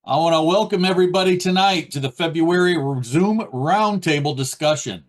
I want to welcome everybody tonight to the February Zoom Roundtable discussion.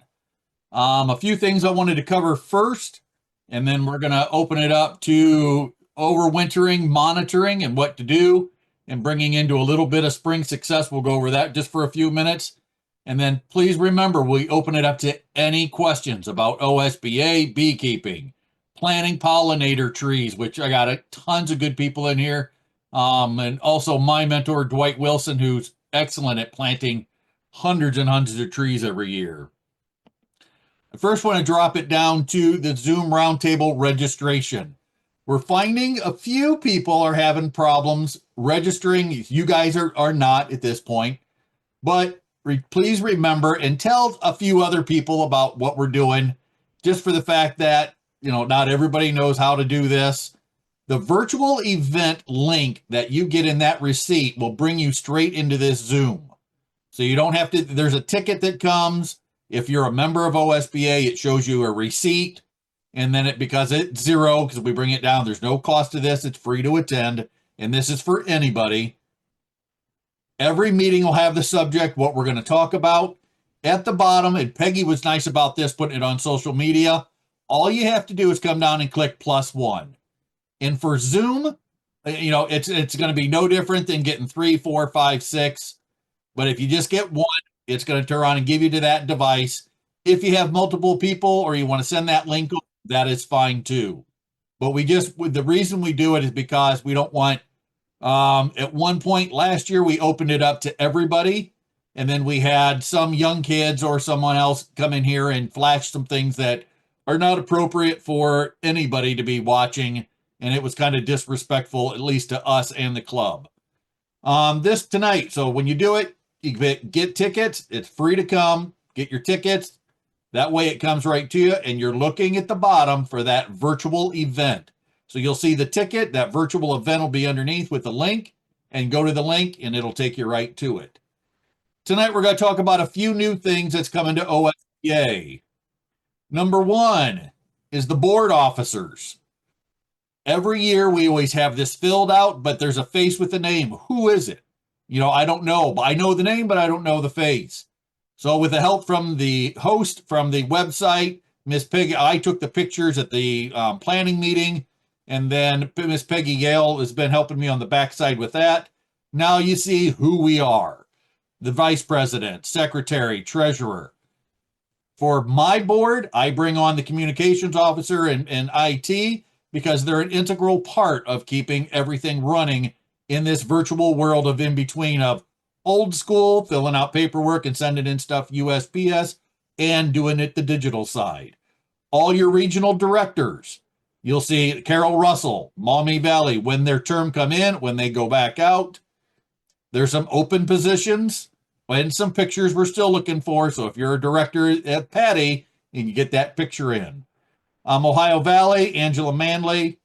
A few things I wanted to cover first, and then we're going to open it up to overwintering, monitoring, and what to do, and bringing into a little bit of spring success. We'll go over that just for a few minutes. And then please remember, we open it up to any questions about OSBA, beekeeping, planting pollinator trees, which I got tons of good people in here. And also my mentor, Dwight Wilson, who's excellent at planting hundreds and hundreds of trees every year. I first want to drop it down to the Zoom Roundtable registration. We're finding a few people are having problems registering. You guys are not at this point, but please remember and tell a few other people about what we're doing, just for the fact that, not everybody knows how to do this. The virtual event link that you get in that receipt will bring you straight into this Zoom. So you don't have to, there's a ticket that comes. If you're a member of OSBA, it shows you a receipt. And then because it's zero, because we bring it down, there's no cost to this. It's free to attend. And this is for anybody. Every meeting will have the subject, what we're going to talk about. At the bottom, and Peggy was nice about this, putting it on social media. All you have to do is come down and click +1. And for Zoom, it's going to be no different than getting 3, 4, 5, 6. But if you just get one, it's going to turn on and give you to that device. If you have multiple people or you want to send that link, that is fine too. But the reason we do it is because we don't want, at one point last year, we opened it up to everybody. And then we had some young kids or someone else come in here and flash some things that are not appropriate for anybody to be watching. And it was kind of disrespectful, at least to us and the club. This tonight, so when you do it, you get tickets. It's free to come. Get your tickets. That way it comes right to you, and you're looking at the bottom for that virtual event. So you'll see the ticket. That virtual event will be underneath with the link, and go to the link, and it'll take you right to it. Tonight, we're going to talk about a few new things that's coming to OSBA. Number one is the board officers. Every year we always have this filled out, but there's a face with a name. Who is it? I don't know, but I know the name, but I don't know the face. So with the help from the host from the website, Miss Peggy, I took the pictures at the planning meeting, and then Miss Peggy Gale has been helping me on the backside with that. Now you see who we are. The vice president, secretary, treasurer. For my board, I bring on the communications officer and IT, because they're an integral part of keeping everything running in this virtual world of in between of old school, filling out paperwork and sending in stuff USPS, and doing it the digital side. All your regional directors, you'll see Carol Russell, Maumee Valley, when their term come in, when they go back out. There's some open positions and some pictures we're still looking for. So if you're a director at Patty, and you get that picture in. Ohio Valley, Angela Manley,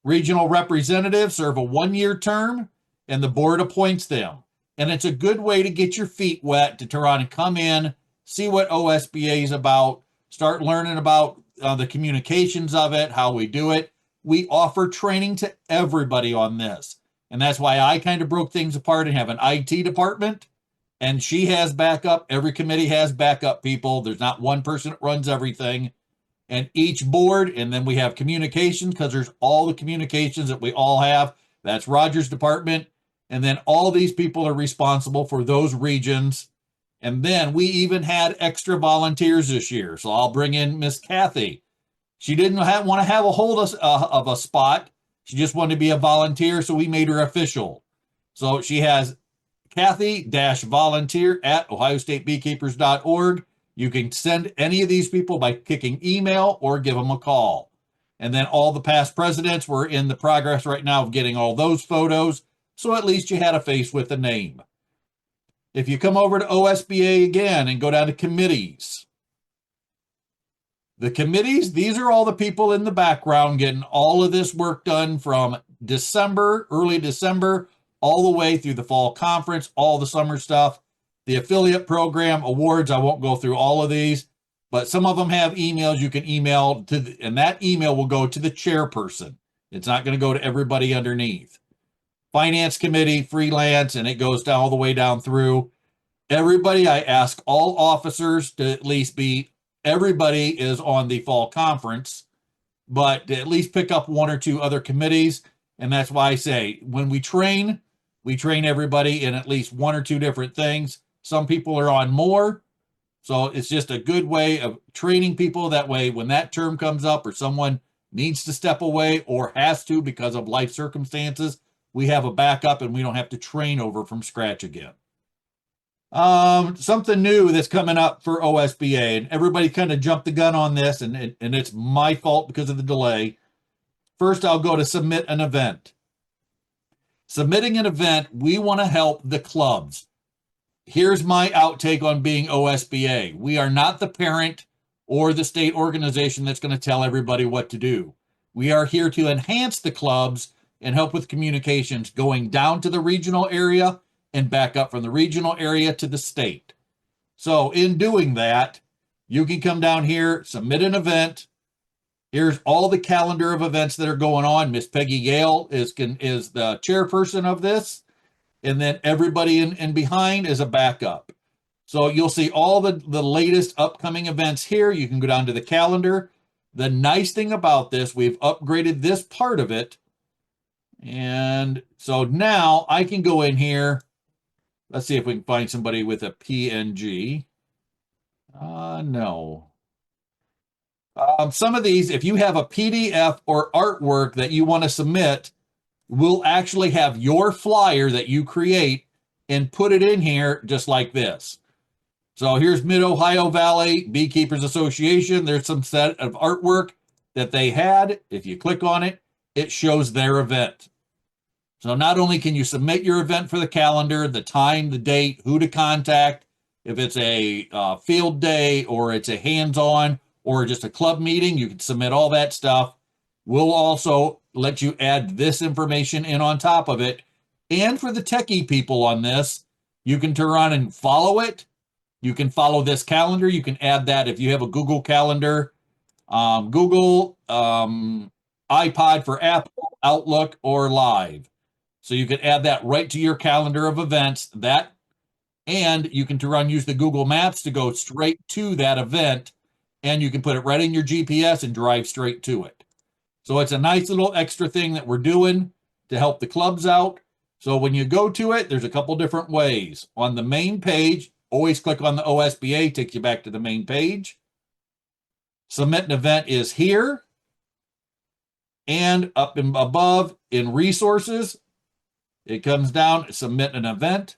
regional representatives serve a 1-year term, and the board appoints them. And it's a good way to get your feet wet to turn on and come in, see what OSBA is about, start learning about the communications of it, how we do it. We offer training to everybody on this. And that's why I kind of broke things apart and have an IT department. And she has backup. Every committee has backup people. There's not one person that runs everything. And each board, and then we have communications, because there's all the communications that we all have. That's Roger's department. And then all these people are responsible for those regions. And then we even had extra volunteers this year. So I'll bring in Miss Kathy. She didn't want to have a hold of a spot. She just wanted to be a volunteer, so we made her official. So she has Kathy-volunteer at ohiostatebeekeepers.org. You can send any of these people by clicking email or give them a call. And then all the past presidents, were in the progress right now of getting all those photos. So at least you had a face with a name. If you come over to OSBA again and go down to committees. The committees, these are all the people in the background getting all of this work done from December, early December, all the way through the fall conference, all the summer stuff. The affiliate program awards, I won't go through all of these, but some of them have emails you can email and that email will go to the chairperson. It's not going to go to everybody underneath. finance committee, freelance, and it goes down all the way down through. Everybody, I ask all officers to at least be, everybody is on the fall conference, but to at least pick up one or two other committees. And that's why I say when we train everybody in at least one or two different things. Some people are on more. So it's just a good way of training people. That way, when that term comes up or someone needs to step away or has to because of life circumstances, we have a backup and we don't have to train over from scratch again. Something new that's coming up for OSBA, and everybody kind of jumped the gun on this, and it's my fault because of the delay. First, I'll go to submit an event. Submitting an event, we want to help the clubs. Here's my outtake on being OSBA. We are not the parent or the state organization that's going to tell everybody what to do. We are here to enhance the clubs and help with communications going down to the regional area and back up from the regional area to the state. So in doing that, you can come down here, submit an event. Here's all the calendar of events that are going on. Miss Peggy Gale is the chairperson of this. And then everybody in behind is a backup. So you'll see all the latest upcoming events here. You can go down to the calendar. The nice thing about this, we've upgraded this part of it. And so now I can go in here. Let's see if we can find somebody with a PNG. No. Some of these, if you have a PDF or artwork that you want to submit, we'll actually have your flyer that you create and put it in here just like this. So here's Mid-Ohio Valley Beekeepers Association. There's some set of artwork that they had. If you click on it, it shows their event. So not only can you submit your event for the calendar, the time, the date, who to contact, if it's a field day or it's a hands-on or just a club meeting, you can submit all that stuff. We'll also let you add this information in on top of it. And for the techie people on this, you can turn around and follow it. You can follow this calendar. You can add that if you have a Google Calendar, Google, iPod for Apple, Outlook, or Live. So you can add that right to your calendar of events. And you can use the Google Maps to go straight to that event. And you can put it right in your GPS and drive straight to it. So it's a nice little extra thing that we're doing to help the clubs out. So when you go to it, there's a couple different ways. On the main page, always click on the OSBA, take you back to the main page. Submit an event is here. And up and above in resources, it comes down, submit an event.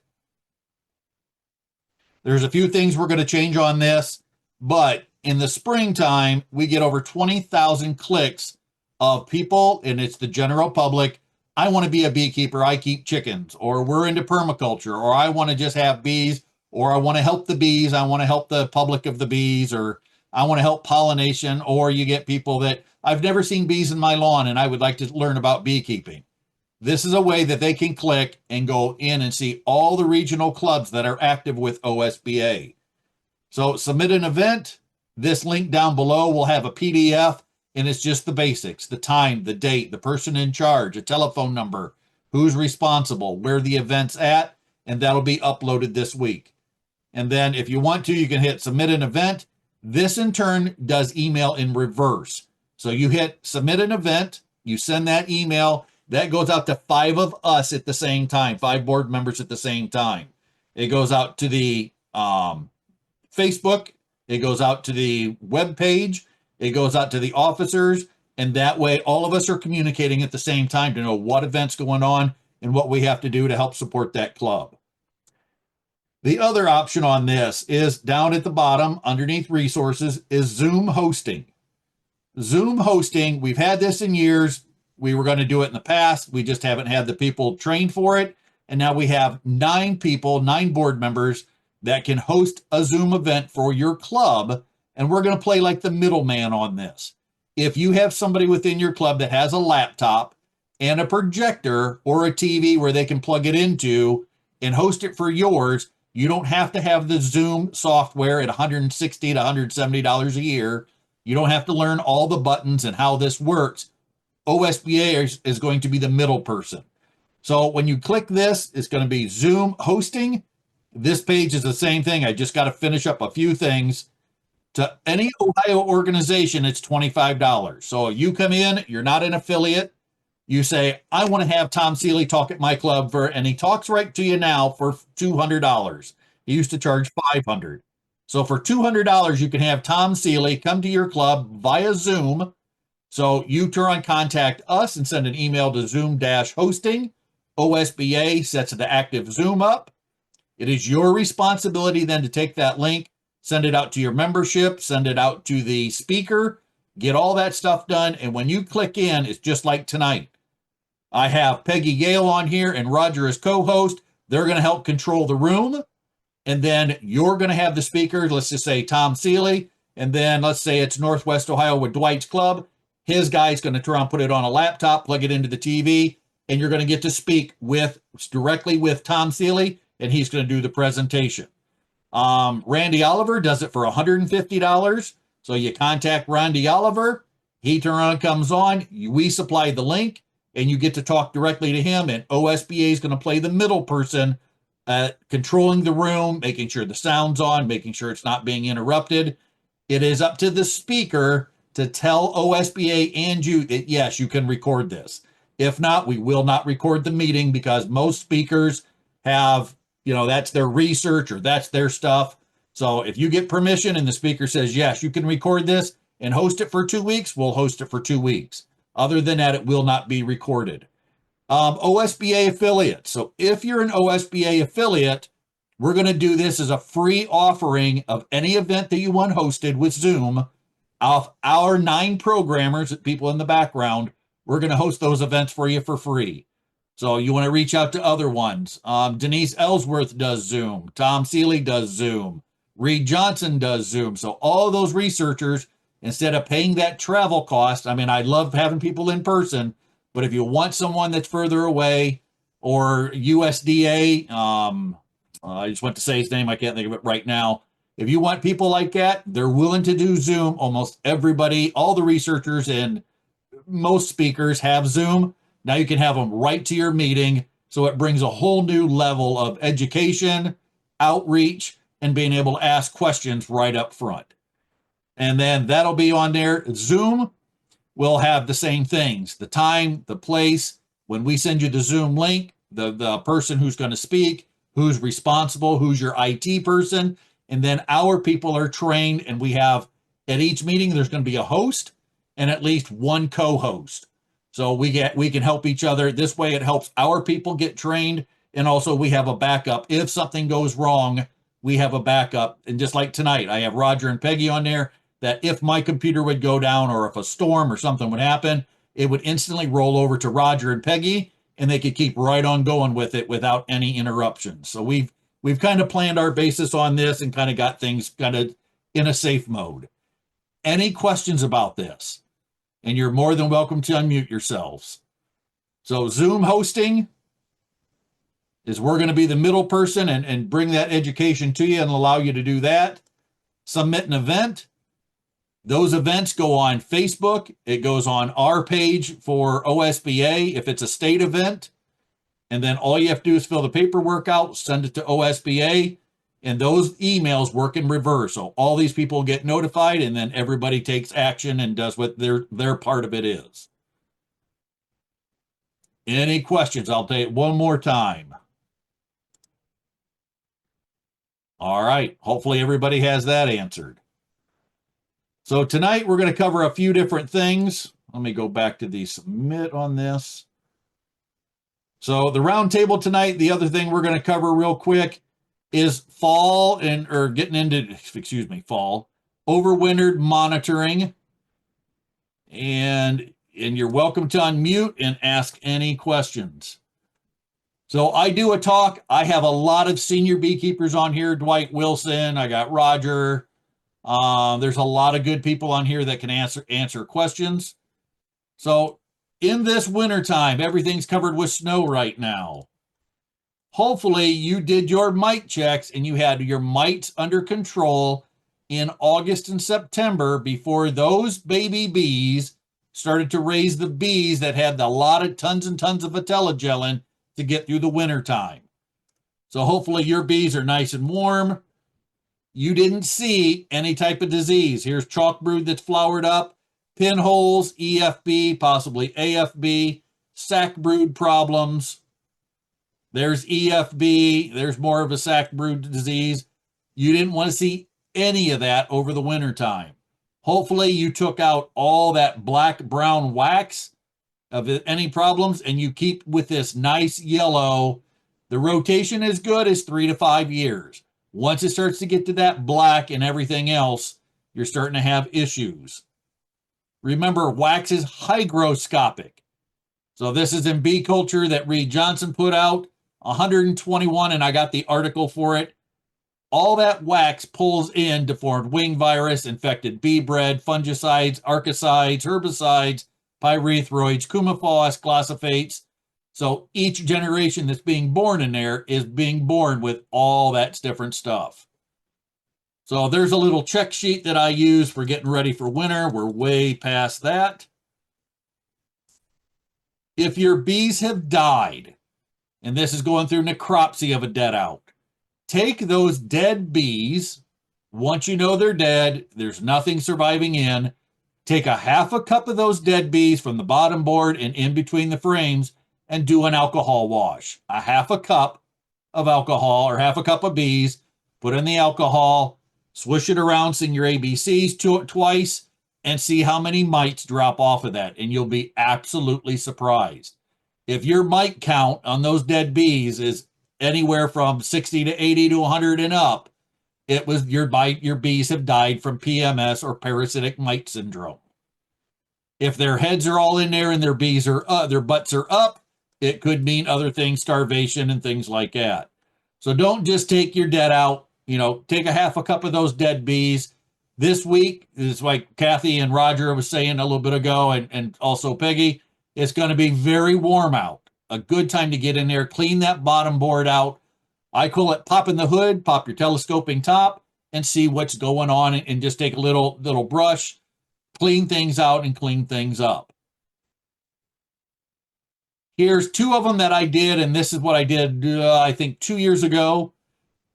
There's a few things we're going to change on this, but in the springtime, we get over 20,000 clicks of people, and it's the general public. I want to be a beekeeper. I keep chickens, or we're into permaculture, or I want to just have bees, or I want to help the bees. I want to help the public of the bees, or I want to help pollination, or you get people that I've never seen bees in my lawn and I would like to learn about beekeeping. This is a way that they can click and go in and see all the regional clubs that are active with OSBA. So submit an event. This link down below will have a PDF, and it's just the basics, the time, the date, the person in charge, a telephone number, who's responsible, where the event's at, and that'll be uploaded this week. And then if you want to, you can hit submit an event. This in turn does email in reverse. So you hit submit an event, you send that email, that goes out to 5 of us at the same time, 5 board members at the same time. It goes out to the Facebook, it goes out to the web page, it goes out to the officers, and that way all of us are communicating at the same time to know what event's going on and what we have to do to help support that club. The other option on this is down at the bottom underneath resources is Zoom hosting. Zoom hosting, we've had this in years. We were going to do it in the past. We just haven't had the people trained for it. And now we have 9 people, 9 board members that can host a Zoom event for your club. And we're going to play like the middleman on this. If you have somebody within your club that has a laptop and a projector or a TV where they can plug it into and host it for yours, you don't have to have the Zoom software at $160 to $170 a year. You don't have to learn all the buttons and how this works. OSBA is going to be the middle person. So when you click this, it's going to be Zoom hosting. This page is the same thing. I just got to finish up a few things. To any Ohio organization, it's $25. So you come in, you're not an affiliate. You say, I want to have Tom Seeley talk at my club and he talks right to you now for $200. He used to charge $500. So for $200, you can have Tom Seeley come to your club via Zoom. So you turn on contact us and send an email to Zoom-hosting. OSBA sets the active Zoom up. It is your responsibility then to take that link, send it out to your membership, send it out to the speaker, get all that stuff done. And when you click in, it's just like tonight. I have Peggy Gale on here and Roger as co-host. They're going to help control the room. And then you're going to have the speakers. Let's just say Tom Seeley. And then let's say it's Northwest Ohio with Dwight's Club. His guy's going to try and put it on a laptop, plug it into the TV, and you're going to get to speak directly with Tom Seeley, and he's going to do the presentation. Randy Oliver does it for $150. So you contact Randy Oliver. He comes on. We supply the link, and you get to talk directly to him. And OSBA is going to play the middle person, controlling the room, making sure the sound's on, making sure it's not being interrupted. It is up to the speaker to tell OSBA and you that, yes, you can record this. If not, we will not record the meeting because most speakers have, that's their research or that's their stuff. So if you get permission and the speaker says, yes, you can record this and host it for 2 weeks, we'll host it for 2 weeks. Other than that, it will not be recorded. OSBA affiliate. So if you're an OSBA affiliate, we're going to do this as a free offering of any event that you want hosted with Zoom. Of our 9 programmers, people in the background, we're going to host those events for you for free. So you want to reach out to other ones. Denise Ellsworth does Zoom. Tom Seeley does Zoom. Reed Johnson does Zoom. So all those researchers, instead of paying that travel cost, I love having people in person, but if you want someone that's further away or USDA, I just went to say his name. I can't think of it right now. If you want people like that, they're willing to do Zoom. Almost everybody, all the researchers and most speakers have Zoom. Now you can have them right to your meeting. So it brings a whole new level of education, outreach, and being able to ask questions right up front. And then that'll be on there. Zoom will have the same things, the time, the place. When we send you the Zoom link, the person who's going to speak, who's responsible, who's your IT person. And then our people are trained, and we have at each meeting, there's going to be a host and at least one co-host. So we can help each other. This way it helps our people get trained. And also we have a backup. If something goes wrong, we have a backup. And just like tonight, I have Roger and Peggy on there that if my computer would go down or if a storm or something would happen, it would instantly roll over to Roger and Peggy, and they could keep right on going with it without any interruptions. So we've kind of planned our basis on this and kind of got things kind of in a safe mode. Any questions about this? And you're more than welcome to unmute yourselves. So Zoom hosting is we're going to be the middle person and bring that education to you and allow you to do that. Submit an event. Those events go on Facebook. It goes on our page for OSBA if it's a state event. And then all you have to do is fill the paperwork out, send it to OSBA, and those emails work in reverse. So all these people get notified, and then everybody takes action and does what their part of it is. Any questions? I'll take it one more time. All right. Hopefully everybody has that answered. So tonight we're going to cover a few different things. Let me go back to the submit on this. So the roundtable tonight, the other thing we're going to cover real quick is fall fall, overwintered monitoring. And you're welcome to unmute and ask any questions. So I do a talk. I have a lot of senior beekeepers on here. Dwight Wilson, I got Roger. There's a lot of good people on here that can answer questions. So in this wintertime, everything's covered with snow right now. Hopefully you did your mite checks and you had your mites under control in August and September before those baby bees started to raise the bees that had a lot of tons and tons of vitellogelin to get through the winter time. So hopefully your bees are nice and warm. You didn't see any type of disease. Here's chalk brood that's flowered up, pinholes, EFB, possibly AFB, sac brood problems. There's EFB. There's more of a sac brood disease. You didn't want to see any of that over the winter time. Hopefully you took out all that black brown wax of any problems and you keep with this nice yellow. The rotation is good as 3 to 5 years. Once it starts to get to that black and everything else, you're starting to have issues. Remember, wax is hygroscopic. So this is in Bee Culture that Reed Johnson put out, 121, and I got the article for it. All that wax pulls in to form wing virus, infected bee bread, fungicides, archaicides, herbicides, pyrethroids, coumaphos, glossophates. So each generation that's being born in there is being born with all that different stuff. So there's a little check sheet that I use for getting ready for winter. We're way past that. If your bees have died, and this is going through necropsy of a dead out, take those dead bees. Once you know they're dead, there's nothing surviving in. Take a half a cup of those dead bees from the bottom board and in between the frames and do an alcohol wash. A half a cup of alcohol or half a cup of bees, put in the alcohol, swish it around, sing your ABCs to it twice, and see how many mites drop off of that. And you'll be absolutely surprised. If your mite count on those dead bees is anywhere from 60 to 80 to 100 and up, it was your bees have died from PMS or parasitic mite syndrome. If their heads are all in there and their butts are up, it could mean other things, starvation and things like that. So don't just take your dead out. Take a half a cup of those dead bees. This week is like Kathy and Roger was saying a little bit ago, and also Peggy, it's going to be very warm out. A good time to get in there, clean that bottom board out. I call it popping the hood, pop your telescoping top, and see what's going on, and just take a little brush, clean things out and clean things up. Here's 2 of them that I did, and this is what I did, I think 2 years ago.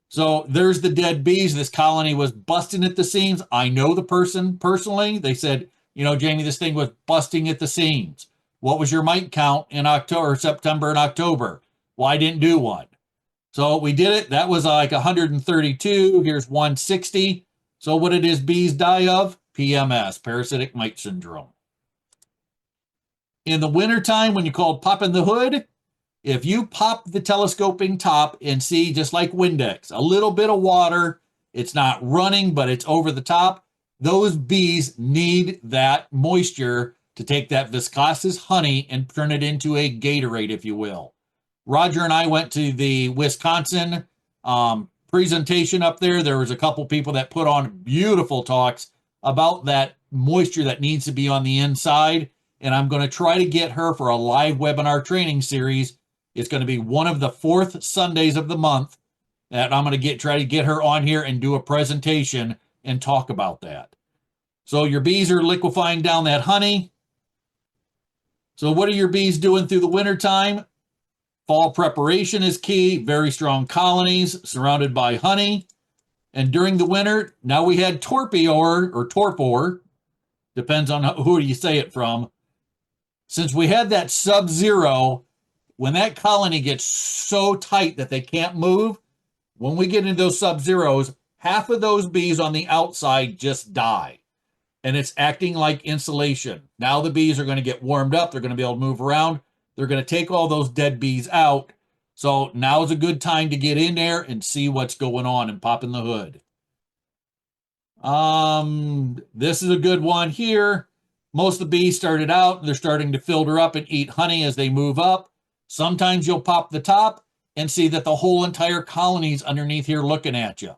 So there's the dead bees. This colony was busting at the seams. I know the person personally. They said, Jamie, this thing was busting at the seams. What was your mite count in October, September, and October? Well, I didn't do one. So we did it. That was like 132. Here's 160. So what it is bees die of? PMS, parasitic mite syndrome. In the wintertime, when you call popping the hood, if you pop the telescoping top and see, just like Windex, a little bit of water, it's not running, but it's over the top, those bees need that moisture to take that viscosous honey and turn it into a Gatorade, if you will. Roger and I went to the Wisconsin presentation up there. There was a couple people that put on beautiful talks about that moisture that needs to be on the inside. And I'm going to try to get her for a live webinar training series. It's going to be one of the 4th Sundays of the month that I'm going to try to get her on here and do a presentation and talk about that. So your bees are liquefying down that honey. So what are your bees doing through the wintertime? Fall preparation is key. Very strong colonies surrounded by honey. And during the winter, now we had torpor or torpor, depends on who you say it from. Since we had that sub-zero, when that colony gets so tight that they can't move, when we get into those sub-zeros, half of those bees on the outside just die. And it's acting like insulation. Now the bees are going to get warmed up. They're going to be able to move around. They're going to take all those dead bees out. So now is a good time to get in there and see what's going on and pop in the hood. This is a good one here. Most of the bees started out, they're starting to filter up and eat honey as they move up. Sometimes you'll pop the top and see that the whole entire colony's underneath here looking at you.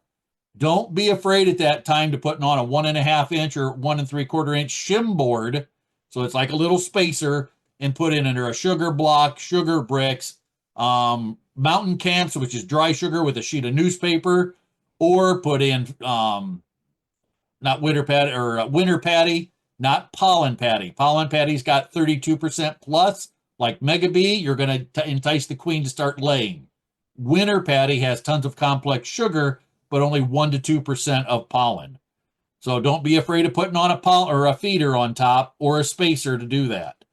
Don't be afraid at that time to put on a 1.5 inch or 1 3/4 inch shim board. So it's like a little spacer, and put in under a sugar block, sugar bricks, mountain camps, which is dry sugar with a sheet of newspaper, or put in, not winter patty or winter patty, not pollen patty. Pollen patty's got 32% plus Like Mega Bee, you're going to entice the queen to start laying. Winter Patty has tons of complex sugar, but only 1 to 2% of pollen. So don't be afraid of putting on a or a feeder on top or a spacer to do that.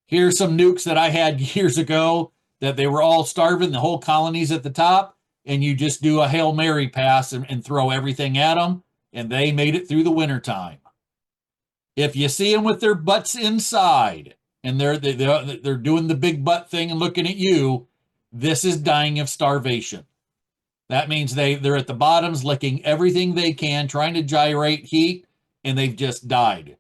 Here's some nukes that I had years ago that they were all starving, the whole colonies at the top, and you just do a Hail Mary pass and throw everything at them, and they made it through the wintertime. If you see them with their butts inside and they're doing the big butt thing and looking at you, this is dying of starvation. That means they're at the bottoms licking everything they can, trying to gyrate heat, and they've just died.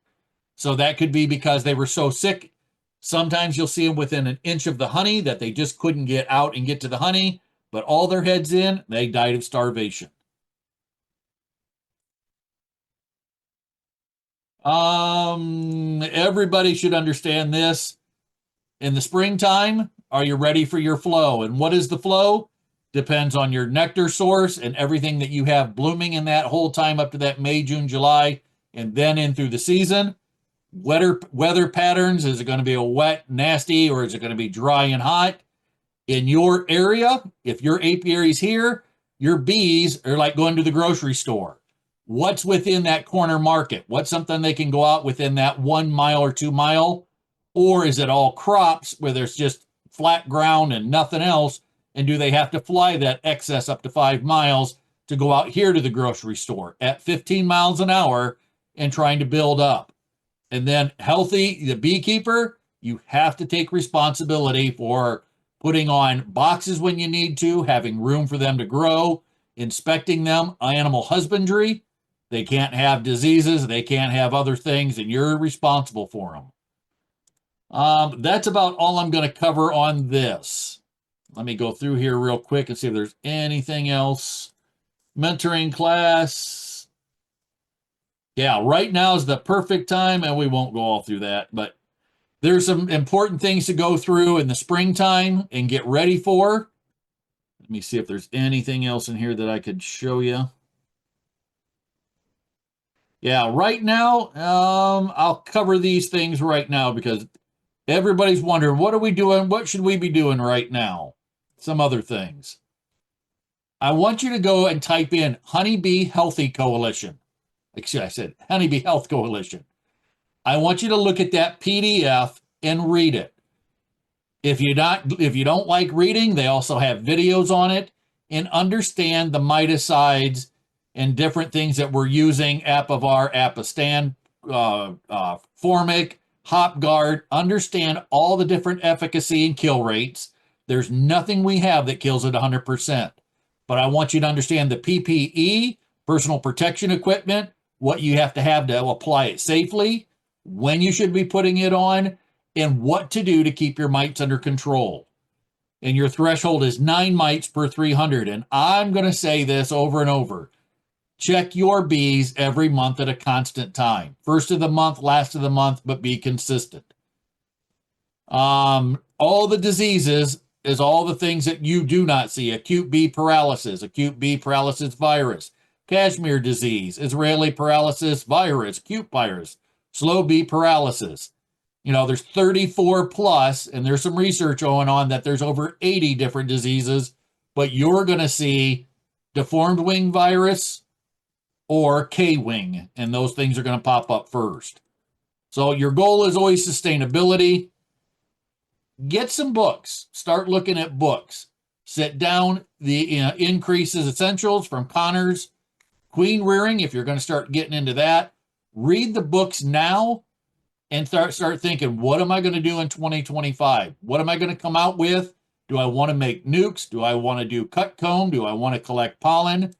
So that could be because they were so sick. Sometimes you'll see them within an inch of the honey that they just couldn't get out and get to the honey, but all their heads in, they died of starvation. Everybody should understand this. In the springtime, are you ready for your flow? And what is the flow? Depends on your nectar source and everything that you have blooming in that whole time up to that May, June, July, and then in through the season. Weather patterns, is it going to be a wet, nasty, or is it going to be dry and hot? In your area, if your apiary's here, your bees are like going to the grocery store. What's within that corner market? What's something they can go out within that 1 mile or 2 mile? Or is it all crops where there's just flat ground and nothing else? And do they have to fly that excess up to 5 miles to go out here to the grocery store at 15 miles an hour and trying to build up? And then healthy, the beekeeper, you have to take responsibility for putting on boxes when you need to, having room for them to grow, inspecting them, animal husbandry. They can't have diseases, they can't have other things, and you're responsible for them. That's about all I'm going to cover on this. Let me go through here real quick and see if there's anything else. Mentoring class. Yeah, right now is the perfect time, and we won't go all through that, but there's some important things to go through in the springtime and get ready for. Let me see if there's anything else in here that I could show you. Yeah, right now, I'll cover these things right now because everybody's wondering, what are we doing? What should we be doing right now? Some other things. I want you to go and type in Honeybee Healthy Coalition. Excuse me, I said Honeybee Health Coalition. I want you to look at that PDF and read it. If you don't like reading, they also have videos on it, and understand the miticides and different things that we're using, Apivar, Apistan, Formic, HopGuard. Understand all the different efficacy and kill rates. There's nothing we have that kills it 100%. But I want you to understand the PPE, personal protection equipment, what you have to apply it safely, when you should be putting it on, and what to do to keep your mites under control. And your threshold is 9 mites per 300. And I'm going to say this over and over. Check your bees every month at a constant time. First of the month, last of the month, but be consistent. All the diseases is all the things that you do not see. Acute bee paralysis virus, cashmere disease, Israeli paralysis virus, acute virus, slow bee paralysis. You know, there's 34 plus, and there's some research going on that there's over 80 different diseases, but you're going to see deformed wing virus or K-wing, and those things are going to pop up first. So your goal is always sustainability. Get some books. Start looking at books. Sit down. The Increases Essentials from Connors. Queen rearing, if you're going to start getting into that. Read the books now and start thinking, what am I going to do in 2025? What am I going to come out with? Do I want to make nukes? Do I want to do cut comb? Do I want to collect pollen?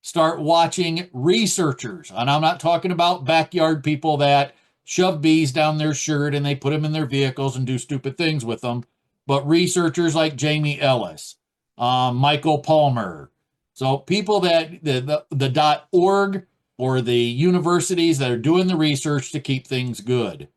Start watching researchers. And I'm not talking about backyard people that shove bees down their shirt and they put them in their vehicles and do stupid things with them, but researchers like Jamie Ellis, Michael Palmer. So people that the .org or the universities that are doing the research to keep things good.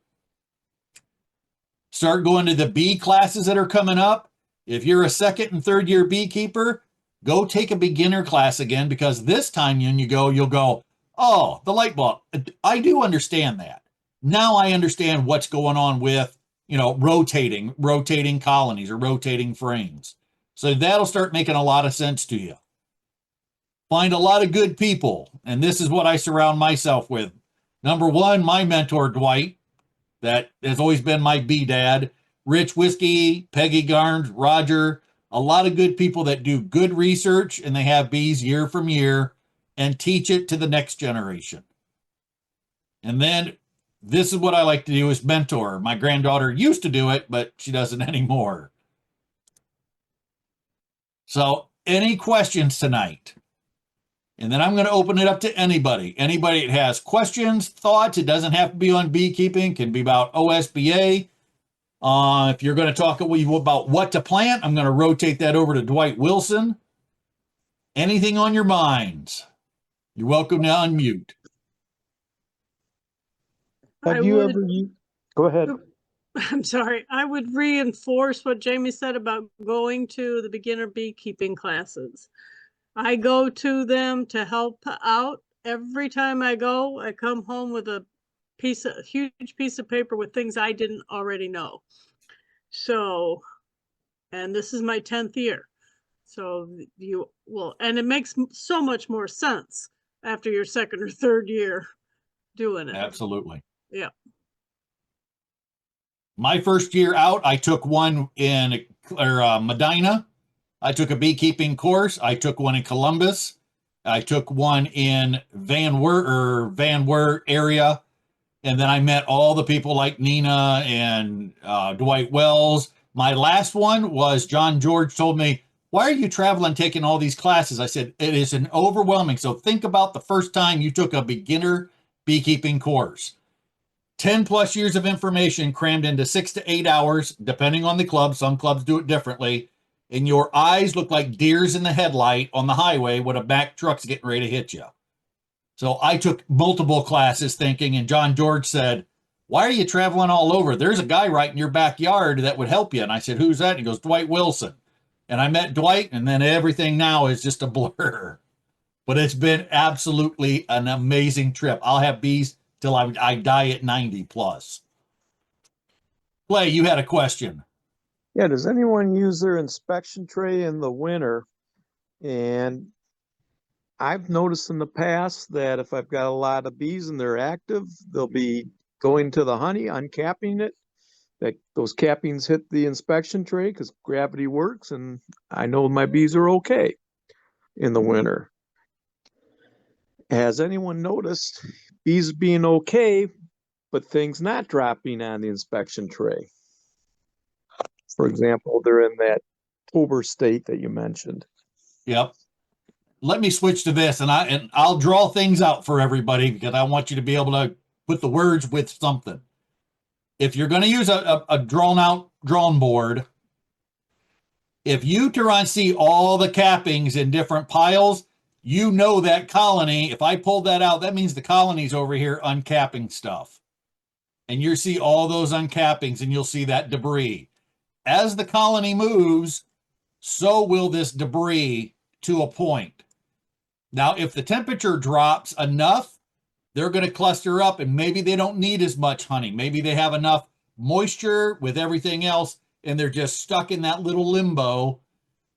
Start going to the bee classes that are coming up. If you're a second and third year beekeeper, go take a beginner class again, because this time when you go, you'll go, oh, the light bulb. I do understand that. Now I understand what's going on with, rotating colonies or rotating frames. So that'll start making a lot of sense to you. Find a lot of good people. And this is what I surround myself with. Number one, my mentor, Dwight, that has always been my bee dad. Rich Whiskey, Peggy Garnes, Roger, a lot of good people that do good research and they have bees year from year and teach it to the next generation. And then this is what I like to do is mentor. My granddaughter used to do it, but she doesn't anymore. So any questions tonight? And then I'm going to open it up to anybody. Anybody that has questions, thoughts, it doesn't have to be on beekeeping, can be about OSBA. If you're going to talk about what to plant, I'm going to rotate that over to Dwight Wilson. Anything on your minds? You're welcome to unmute. Have you ever used? Go ahead. I'm sorry. I would reinforce what Jamie said about going to the beginner beekeeping classes. I go to them to help out. Every time I go, I come home with a huge piece of paper with things I didn't already know. So, and this is my 10th year. So you will, and it makes so much more sense after your second or third year doing it. Absolutely. Yeah. My first year out, I took one in Medina. I took a beekeeping course. I took one in Columbus. I took one in Van Wert area. And then I met all the people like Nina and Dwight Wells. My last one was John George told me, why are you traveling taking all these classes? I said, it is an overwhelming. So think about the first time you took a beginner beekeeping course. 10 plus years of information crammed into 6 to 8 hours, depending on the club. Some clubs do it differently. And your eyes look like deers in the headlight on the highway when a back truck's getting ready to hit you. So I took multiple classes thinking, and John George said, why are you traveling all over? There's a guy right in your backyard that would help you. And I said, who's that? And he goes, Dwight Wilson. And I met Dwight, and then everything now is just a blur. But it's been absolutely an amazing trip. I'll have bees till I die at 90 plus. Clay, you had a question. Yeah, does anyone use their inspection tray in the winter? And I've noticed in the past that if I've got a lot of bees and they're active, they'll be going to the honey, uncapping it. That those cappings hit the inspection tray because gravity works, and I know my bees are okay in the winter. Has anyone noticed bees being okay, but things not dropping on the inspection tray? For example, they're in that October state that you mentioned. Yep. Let me switch to this, and I'll draw things out for everybody because I want you to be able to put the words with something. If you're going to use a drawn board, if you turn see all the cappings in different piles, you know that colony. If I pull that out, that means the colony's over here uncapping stuff. And you see all those uncappings, and you'll see that debris. As the colony moves, so will this debris to a point. Now, if the temperature drops enough, they're going to cluster up, and maybe they don't need as much honey. Maybe they have enough moisture with everything else, and they're just stuck in that little limbo.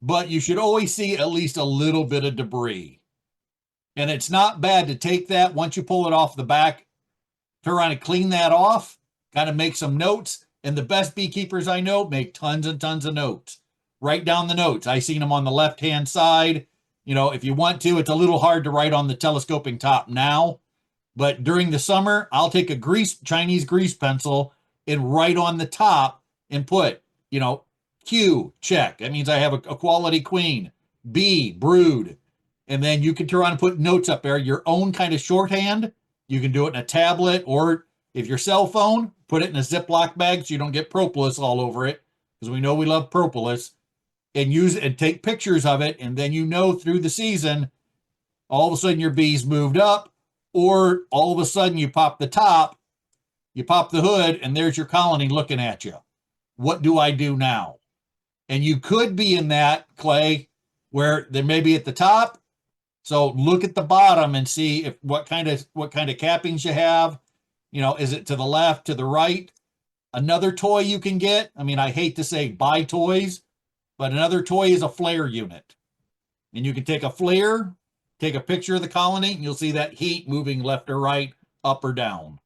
But you should always see at least a little bit of debris. And it's not bad to take that once you pull it off the back, turn around and clean that off, kind of make some notes. And the best beekeepers I know make tons and tons of notes. Write down the notes. I seen them on the left-hand side. You know, if you want to, it's a little hard to write on the telescoping top now. But during the summer, I'll take a Chinese grease pencil and write on the top and put, Q, check. That means I have a quality queen. B, brood. And then you can turn around and put notes up there, your own kind of shorthand. You can do it in a tablet, or if your cell phone, put it in a Ziploc bag so you don't get propolis all over it, because we know we love propolis, and use it and take pictures of it. And then through the season, all of a sudden your bees moved up, or all of a sudden you pop the top, you pop the hood, and there's your colony looking at you. What do I do now? And you could be in that, Clay, where they may be at the top. So look at the bottom and see what kind of cappings you have. Is it to the left, to the right? Another toy you can get, I mean, I hate to say buy toys, but another toy is a flare unit. And you can take a flare, take a picture of the colony, and you'll see that heat moving left or right, up or down.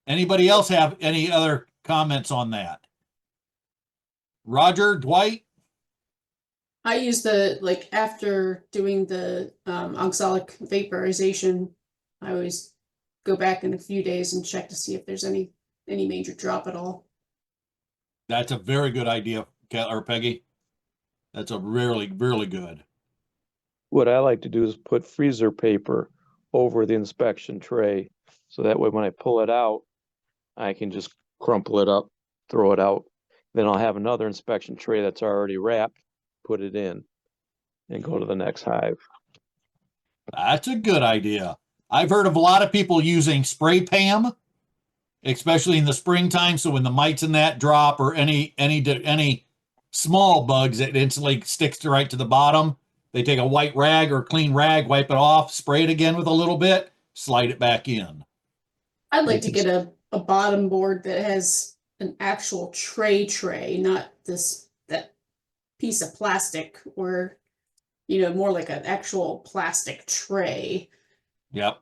Anybody else have any other comments on that? Roger, Dwight? I use like after doing the oxalic vaporization, I always go back in a few days and check to see if there's any major drop at all. That's a very good idea, or Peggy. That's a really, really good. What I like to do is put freezer paper over the inspection tray. So that way when I pull it out, I can just crumple it up, throw it out. Then I'll have another inspection tray that's already wrapped, put it in, and go to the next hive. That's a good idea. I've heard of a lot of people using spray Pam, especially in the springtime. So when the mites in that drop or any small bugs, it instantly sticks to right to the bottom. They take a white rag or a clean rag, wipe it off, spray it again with a little bit, slide it back in. I'd like to get a bottom board that has an actual tray, not that piece of plastic, or more like an actual plastic tray. Yep.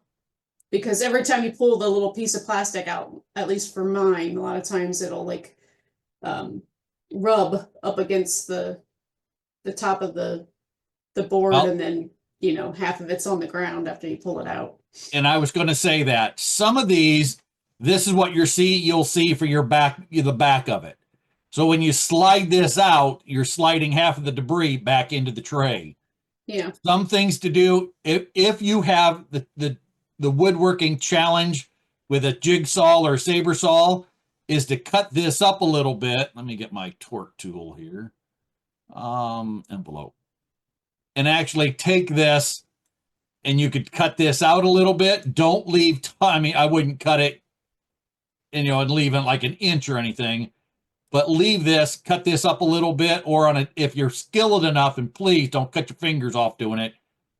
Because every time you pull the little piece of plastic out, at least for mine, a lot of times it'll like rub up against the top of the board, Well, and then half of it's on the ground after you pull it out. And I was going to say that some of these, this is what you'll see for the back of it. So when you slide this out, you're sliding half of the debris back into the tray. Yeah. Some things to do if you have the woodworking challenge with a jigsaw or saber saw is to cut this up a little bit. Let me get my torque tool here. Envelope. And actually take this, and you could cut this out a little bit. Don't leave, I mean, I wouldn't cut it, and leave it like an inch or anything, but leave this, cut this up a little bit, or if you're skilled enough, and please don't cut your fingers off doing it,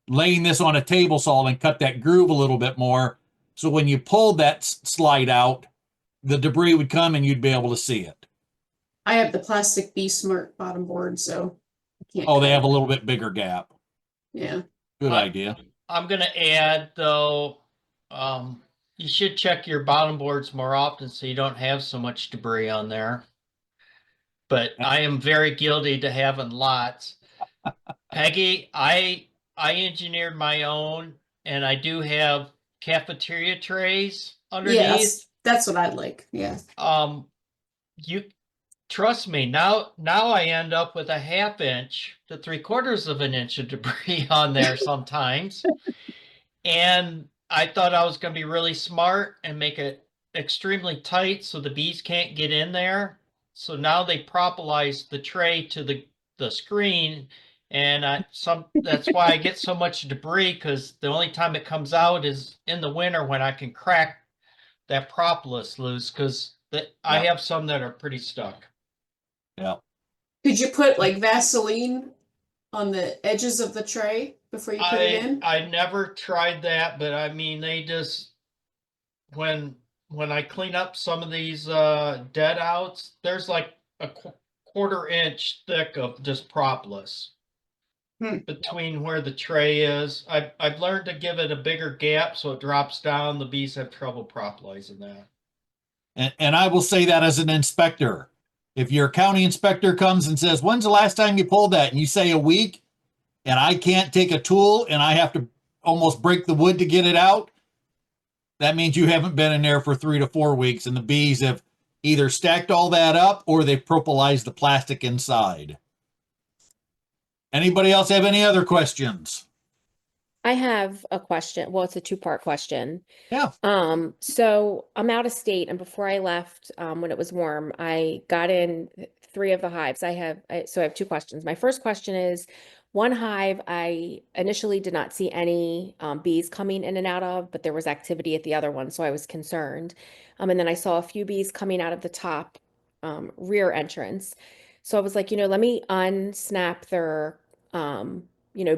laying this on a table saw and cut that groove a little bit more. So when you pulled that slide out, the debris would come and you'd be able to see it. I have the plastic Be Smart bottom board, so I can't. Oh, they have a little bit bigger gap. Yeah. Good idea. I'm going to add, though, you should check your bottom boards more often so you don't have so much debris on there. But I am very guilty to having lots. Peggy, I engineered my own, and I do have cafeteria trays underneath. Yeah, that's what I'd like. Yeah. You trust me, now I end up with a 1/2 inch to 3/4 of an inch of debris on there sometimes. And I thought I was going to be really smart and make it extremely tight so the bees can't get in there. So now they propolize the tray to the screen, and that's why I get so much debris, because the only time it comes out is in the winter when I can crack that propolis loose, because I have some that are pretty stuck. Yeah. Could you put like Vaseline on the edges of the tray before you put it in? I never tried that, but I mean, they just, when I clean up some of these dead outs, there's like a 1/4 inch thick of just propolis between where the tray is. I've learned to give it a bigger gap so it drops down. The bees have trouble propolizing that. And I will say that as an inspector. If your county inspector comes and says, when's the last time you pulled that? And you say a week, and I can't take a tool and I have to almost break the wood to get it out, that means you haven't been in there for 3 to 4 weeks, and the bees have either stacked all that up or they've propolized the plastic inside. Anybody else have any other questions? I have a question. Well, it's a 2-part question. Yeah. So I'm out of state, and before I left, when it was warm, I got in 3 of the hives. So I have 2 questions. My first question is, one hive, I initially did not see any bees coming in and out of, but there was activity at the other one, so I was concerned. And then I saw a few bees coming out of the top rear entrance. So I was like, let me unsnap their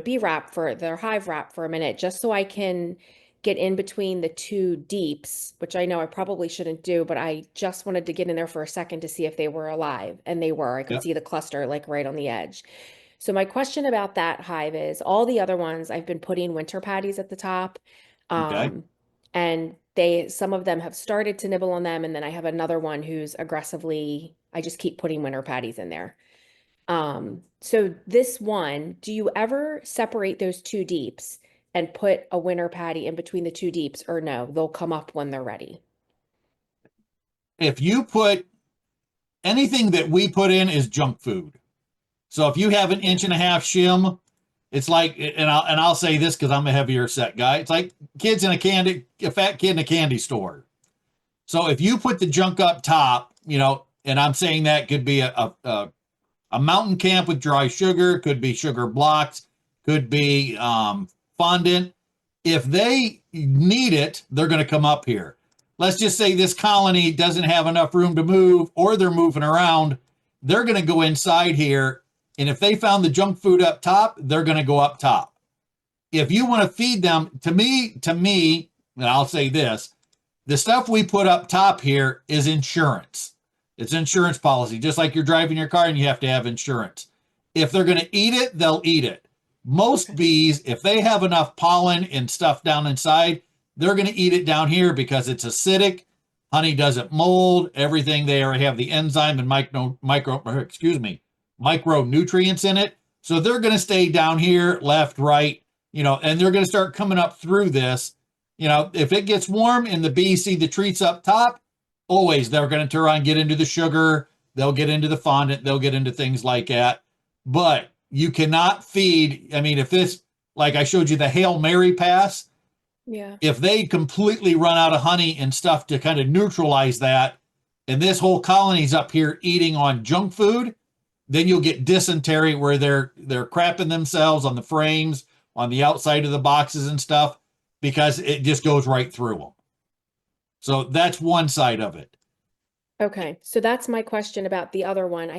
bee wrap for their hive wrap for a minute, just so I can get in between the two deeps, which I know I probably shouldn't do, but I just wanted to get in there for a second to see if they were alive. And they were. I could Yep. see the cluster like right on the edge. So my question about that hive is all the other ones I've been putting winter patties at the top. Okay. And some of them have started to nibble on them. And then I have another one who's aggressively, I just keep putting winter patties in there. So this one, do you ever separate those two deeps and put a winter patty in between the two deeps, or no, they'll come up when they're ready? If you put anything that we put in is junk food. So if you have an inch and a half shim, it's like, and I'll say this because I'm a heavier set guy. It's like a fat kid in a candy store. So if you put the junk up top, and I'm saying that could be a mountain camp with dry sugar, could be sugar blocks, could be fondant. If they need it, they're going to come up here. Let's just say this colony doesn't have enough room to move, or they're moving around. They're going to go inside here. And if they found the junk food up top, they're going to go up top. If you want to feed them, to me, and I'll say this, the stuff we put up top here is insurance. It's insurance policy, just like you're driving your car and you have to have insurance. If they're going to eat it, they'll eat it. Most bees, if they have enough pollen and stuff down inside, they're going to eat it down here because it's acidic. Honey doesn't mold. Everything they already have the enzyme and micronutrients in it. So they're going to stay down here, left, right, and they're going to start coming up through this. If it gets warm and the bees see the treats up top, always they're going to turn around and get into the sugar. They'll get into the fondant. They'll get into things like that. But you cannot feed. I mean, if this, like I showed you the Hail Mary pass, Yeah. if they completely run out of honey and stuff to kind of neutralize that, and this whole colony's up here eating on junk food, then you'll get dysentery where they're crapping themselves on the frames, on the outside of the boxes and stuff, because it just goes right through them. So that's one side of it. Okay, so that's my question about the other one.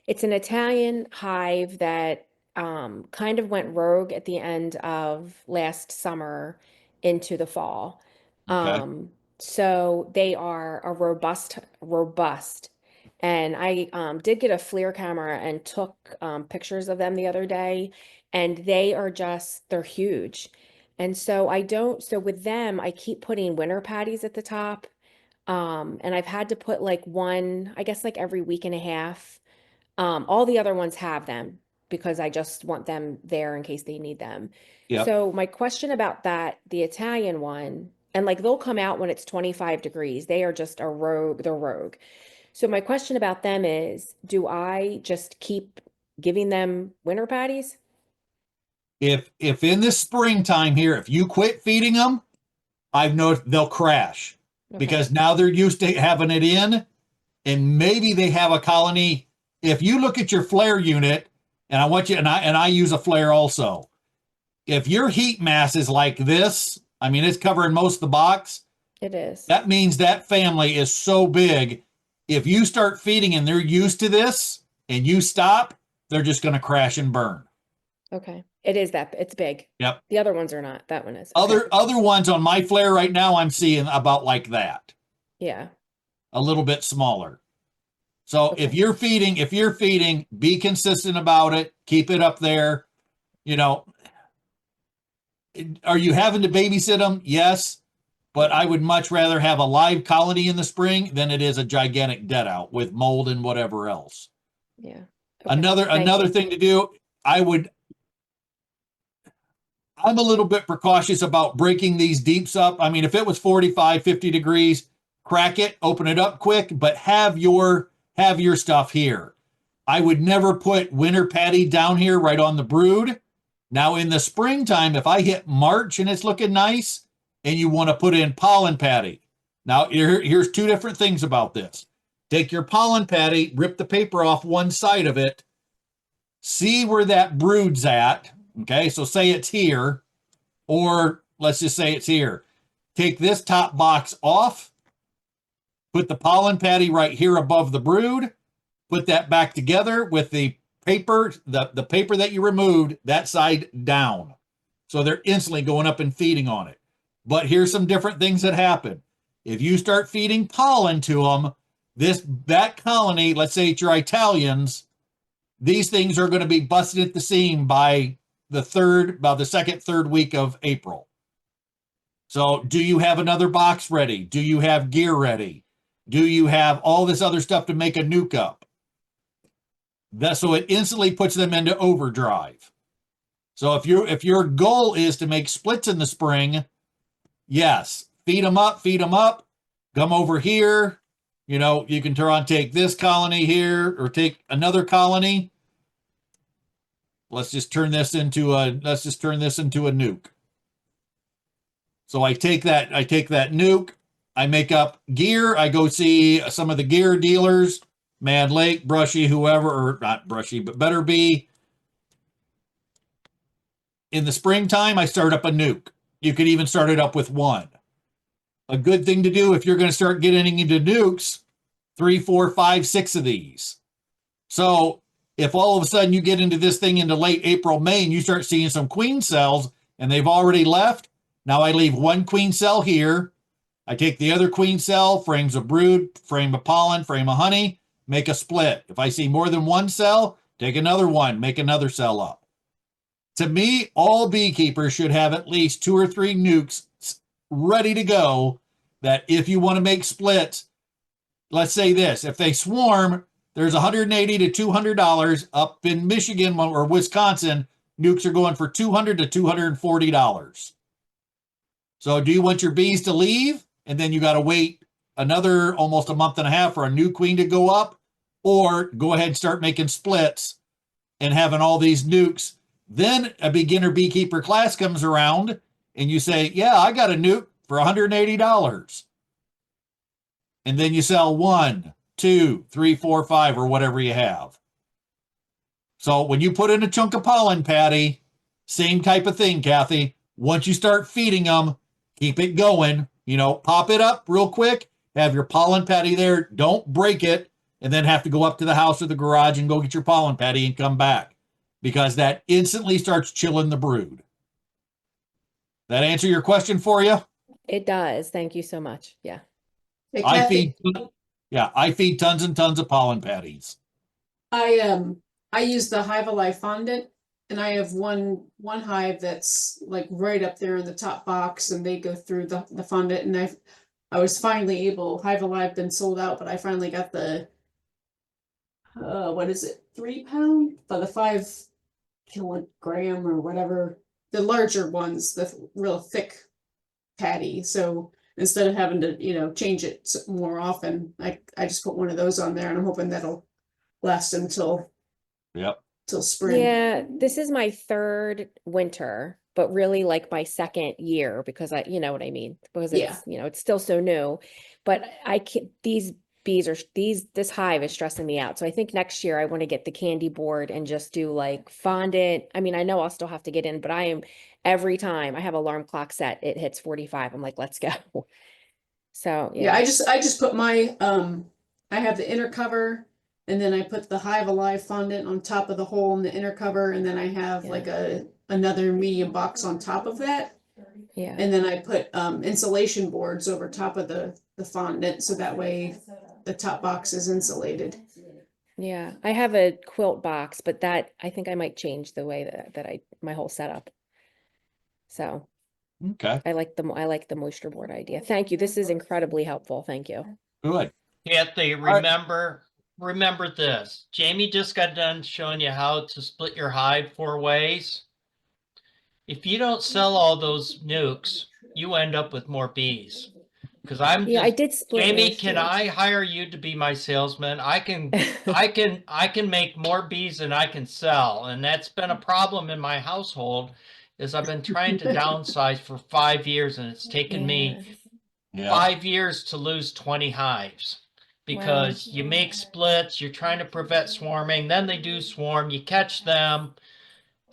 It's an Italian hive that kind of went rogue at the end of last summer into the fall. Okay. So they are a robust. And I did get a FLIR camera and took pictures of them the other day, and they're huge. And so so with them, I keep putting winter patties at the top. And I've had to put like one, I guess like every week and a half. All the other ones have them because I just want them there in case they need them. Yep. So my question about the Italian one, and like they'll come out when it's 25 degrees. They are just they're rogue. So my question about them is, do I just keep giving them winter patties? If in the springtime here, if you quit feeding them, I've noticed they'll crash. Okay. Because now they're used to having it in, and maybe they have a colony. If you look at your flare unit, and I use a flare also. If your heat mass is like this, I mean, it's covering most of the box. It is. That means that family is so big. If you start feeding and they're used to this and you stop, they're just going to crash and burn. Okay. It's big. Yep. The other ones are not. That one is. Okay. Other ones on my flare right now, I'm seeing about like that. Yeah. A little bit smaller. So Okay. if you're feeding, be consistent about it. Keep it up there. Are you having to babysit them? Yes. But I would much rather have a live colony in the spring than it is a gigantic dead out with mold and whatever else. Yeah. Okay. Another thing to do, I'm a little bit precautious about breaking these deeps up. I mean, if it was 45, 50 degrees, crack it, open it up quick, but have your stuff here. I would never put winter patty down here right on the brood. Now in the springtime, if I hit March and it's looking nice and you want to put in pollen patty. Now here's two different things about this. Take your pollen patty, rip the paper off one side of it, see where that brood's at. Okay, so say it's here, or let's just say it's here. Take this top box off, put the pollen patty right here above the brood, put that back together with the paper, the paper that you removed, that side down. So they're instantly going up and feeding on it. But here's some different things that happen. If you start feeding pollen to them, that colony, let's say it's your Italians, these things are going to be busted at the seam by about the second, third week of April. So do you have another box ready? Do you have gear ready? Do you have all this other stuff to make a nuke up? So it instantly puts them into overdrive. So if your goal is to make splits in the spring, yes, feed them up, come over here. You know, you can take this colony here or take another colony. Let's just turn this into a nuke. So I take that nuke, I make up gear, I go see some of the gear dealers, Mad Lake, Brushy, whoever, or not Brushy, but Better Be. In the springtime, I start up a nuke. You could even start it up with one. A good thing to do if you're going to start getting into nukes, 3, 4, 5, 6 of these. So if all of a sudden you get into this thing into late April, May, and you start seeing some queen cells and they've already left, now I leave one queen cell here. I take the other queen cell, frames of brood, frame of pollen, frame of honey, make a split. If I see more than one cell, take another one, make another cell up. To me, all beekeepers should have at least 2 or 3 nukes ready to go that if you want to make splits, let's say this, if they swarm, there's $180 to $200 up in Michigan or Wisconsin. Nukes are going for $200 to $240. So do you want your bees to leave and then you got to wait another almost a month and a half for a new queen to go up, or go ahead and start making splits and having all these nukes? Then a beginner beekeeper class comes around and you say, yeah, I got a nuke for $180. And then you sell 1, 2, 3, 4, 5, or whatever you have. So when you put in a chunk of pollen, Patty, same type of thing, Kathy. Once you start feeding them, keep it going. Pop it up real quick, have your pollen patty there. Don't break it and then have to go up to the house or the garage and go get your pollen patty and come back, because that instantly starts chilling the brood. That answer your question for you? It does. Thank you so much. Yeah. Hey, I Kathy, feed tons and tons of pollen patties. I use the Hive Alive fondant, and I have one hive that's like right up there in the top box, and they go through the fondant, and I was finally able. Hive Alive been sold out, but I finally got the what is it, 3 pound for the 5 kilogram or whatever, the larger ones, the real thick patty. So instead of having to change it more often, I just put one of those on there, and I'm hoping that'll last until till spring. Yeah, this is my 3rd winter, but really like my 2nd year, because you know what I mean? Because it's, it's still so new, but this hive is stressing me out. So I think next year I want to get the candy board and just do like fondant. I mean, I know I'll still have to get in, but every time I have alarm clock set, it hits 45. I'm like, let's go. So yeah, I just put my I have the inner cover, and then I put the Hive Alive fondant on top of the hole in the inner cover, and then I have like another medium box on top of that. Yeah. And then I put insulation boards over top of the fondant, so that way the top box is insulated. Yeah, I have a quilt box, but I think I might change the way that my whole setup. So Okay. I like the moisture board idea. Thank you. This is incredibly helpful. Thank you. Good. Kathy, remember this. Jamie just got done showing you how to split your hive 4 ways. If you don't sell all those nukes, you end up with more bees. Because I did split Jamie, last can year. I hire you to be my salesman? I can make more bees than I can sell. And that's been a problem in my household, is I've been trying to downsize for 5 years, and it's taken me 5 years to lose 20 hives. Because you make splits, you're trying to prevent swarming, then they do swarm, you catch them.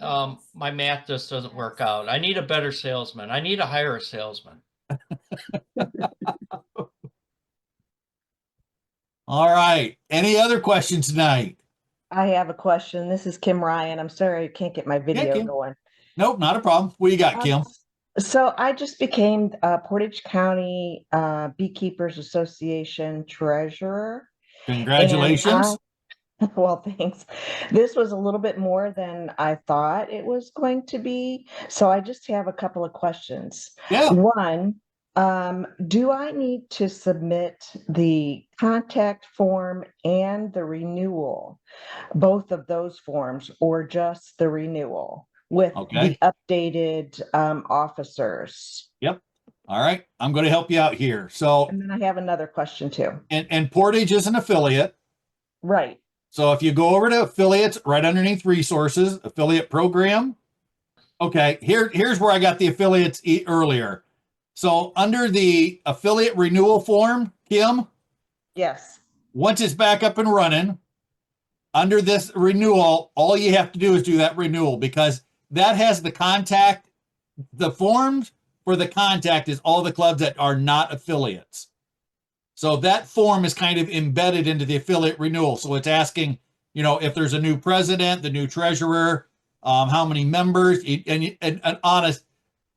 My math just doesn't work out. I need a better salesman. I need to hire a salesman. All right. Any other questions tonight? I have a question. This is Kim Ryan. I'm sorry I can't get my video Kim. going. Nope, not a problem. What you got, Kim? So I just became Portage County Beekeepers Association treasurer, and Congratulations. well, thanks. This was a little bit more than I thought it was going to be. So I just have a couple of questions. Yeah. One, do I need to submit the contact form and the renewal, both of those forms, or just the renewal with Okay. the updated officers? Yep. All right. I'm going to help you out here. So, And then I have another question too. and Portage is an affiliate. Right. So if you go over to affiliates, right underneath resources, affiliate program. Okay, here's where I got the affiliates earlier. So under the affiliate renewal form, Kim, Yes. once it's back up and running, under this renewal, all you have to do is do that renewal, because that has the contact. The forms for the contact is all the clubs that are not affiliates. So that form is kind of embedded into the affiliate renewal. So it's asking, if there's a new president, the new treasurer, how many members, and honest,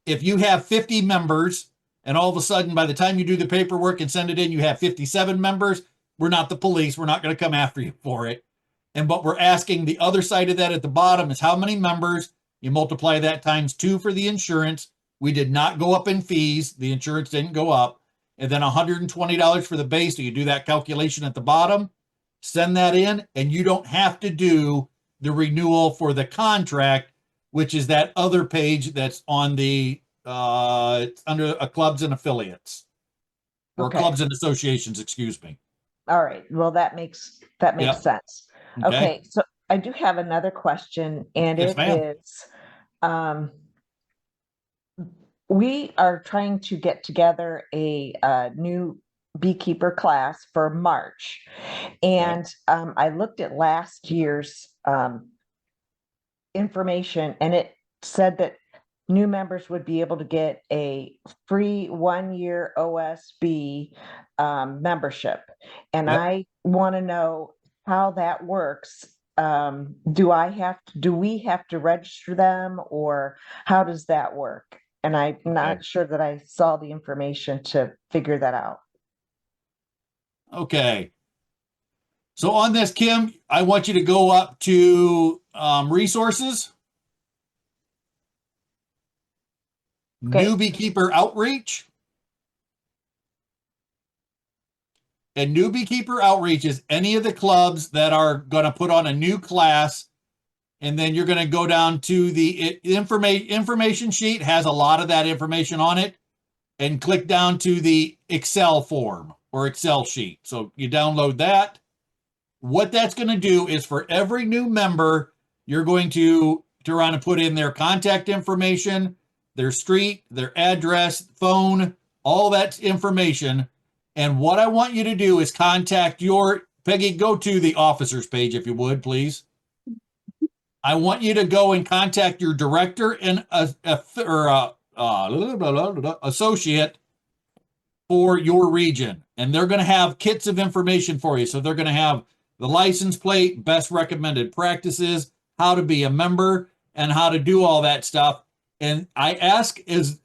if you have 50 members and all of a sudden by the time you do the paperwork and send it in, you have 57 members, we're not the police. We're not going to come after you for it. And what we're asking, the other side of that at the bottom, is how many members. You multiply that times 2 for the insurance. We did not go up in fees. The insurance didn't go up. And then $120 for the base. So you do that calculation at the bottom, send that in, and you don't have to do the renewal for the contract, which is that other page that's on the under clubs and affiliates, or Okay. clubs and associations, excuse me. All right. Well, that makes Yep. sense. Okay. So I do have another question, and Yes, it ma'am. is, we are trying to get together a new beekeeper class for March, and I looked at last year's information, and it said that new members would be able to get a free 1-year OSB membership. And Yep. I want to know how that works. Do we have to register them, or how does that work? And I'm not sure that I saw the information to figure that out. Okay. So on this, Kim, I want you to go up to resources. Okay. New beekeeper outreach. And new beekeeper outreach is any of the clubs that are going to put on a new class. And then you're going to go down to the information sheet, has a lot of that information on it, and click down to the Excel form or Excel sheet. So you download that. What that's going to do is for every new member, you're going to run and put in their contact information, their street, their address, phone, all that information. And what I want you to do is contact Peggy, go to the officers page, if you would, please. I want you to go and contact your director and associate for your region. And they're going to have kits of information for you. So they're going to have the license plate, best recommended practices, how to be a member, and how to do all that stuff. And I ask, as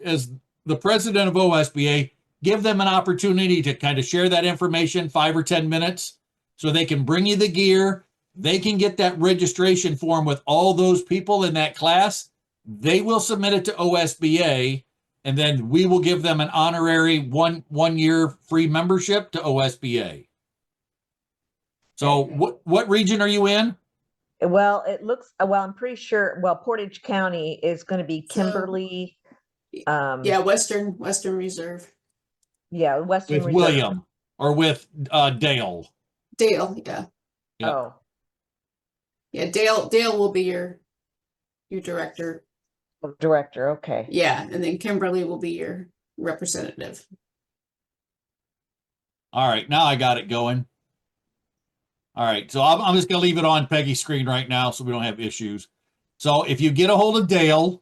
the president of OSBA, give them an opportunity to kind of share that information, 5 or 10 minutes, so they can bring you the gear. They can get that registration form with all those people in that class. They will submit it to OSBA, and then we will give them an honorary one year free membership to OSBA. So what region are you in? Well, I'm pretty sure, Portage County is going to be Kimberly. Yeah, Western Reserve. Yeah, Western With Reserve. William or with Dale? Dale, yeah. Yep. Oh, Yeah, Dale will be your director. director. Okay. Yeah, and then Kimberly will be your representative. All right, now I got it going. All right, so I'm just going to leave it on Peggy's screen right now so we don't have issues. So if you get a hold of Dale,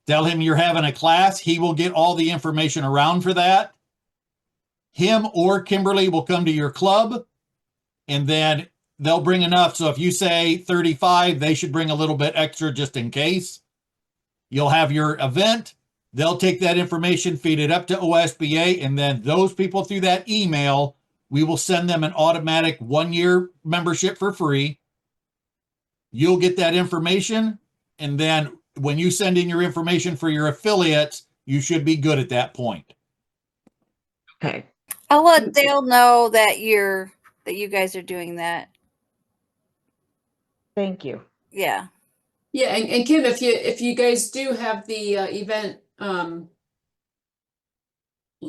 tell him you're having a class. He will get all the information around for that. Him or Kimberly will come to your club, and then they'll bring enough. So if you say 35, they should bring a little bit extra just in case. You'll have your event. They'll take that information, feed it up to OSBA, and then those people through that email, we will send them an automatic 1-year membership for free. You'll get that information, and then when you send in your information for your affiliates, you should be good at that point. Okay. I'll let Dale know that you guys are doing that. Thank you. Yeah. Yeah, and Kim, if you guys do have the event,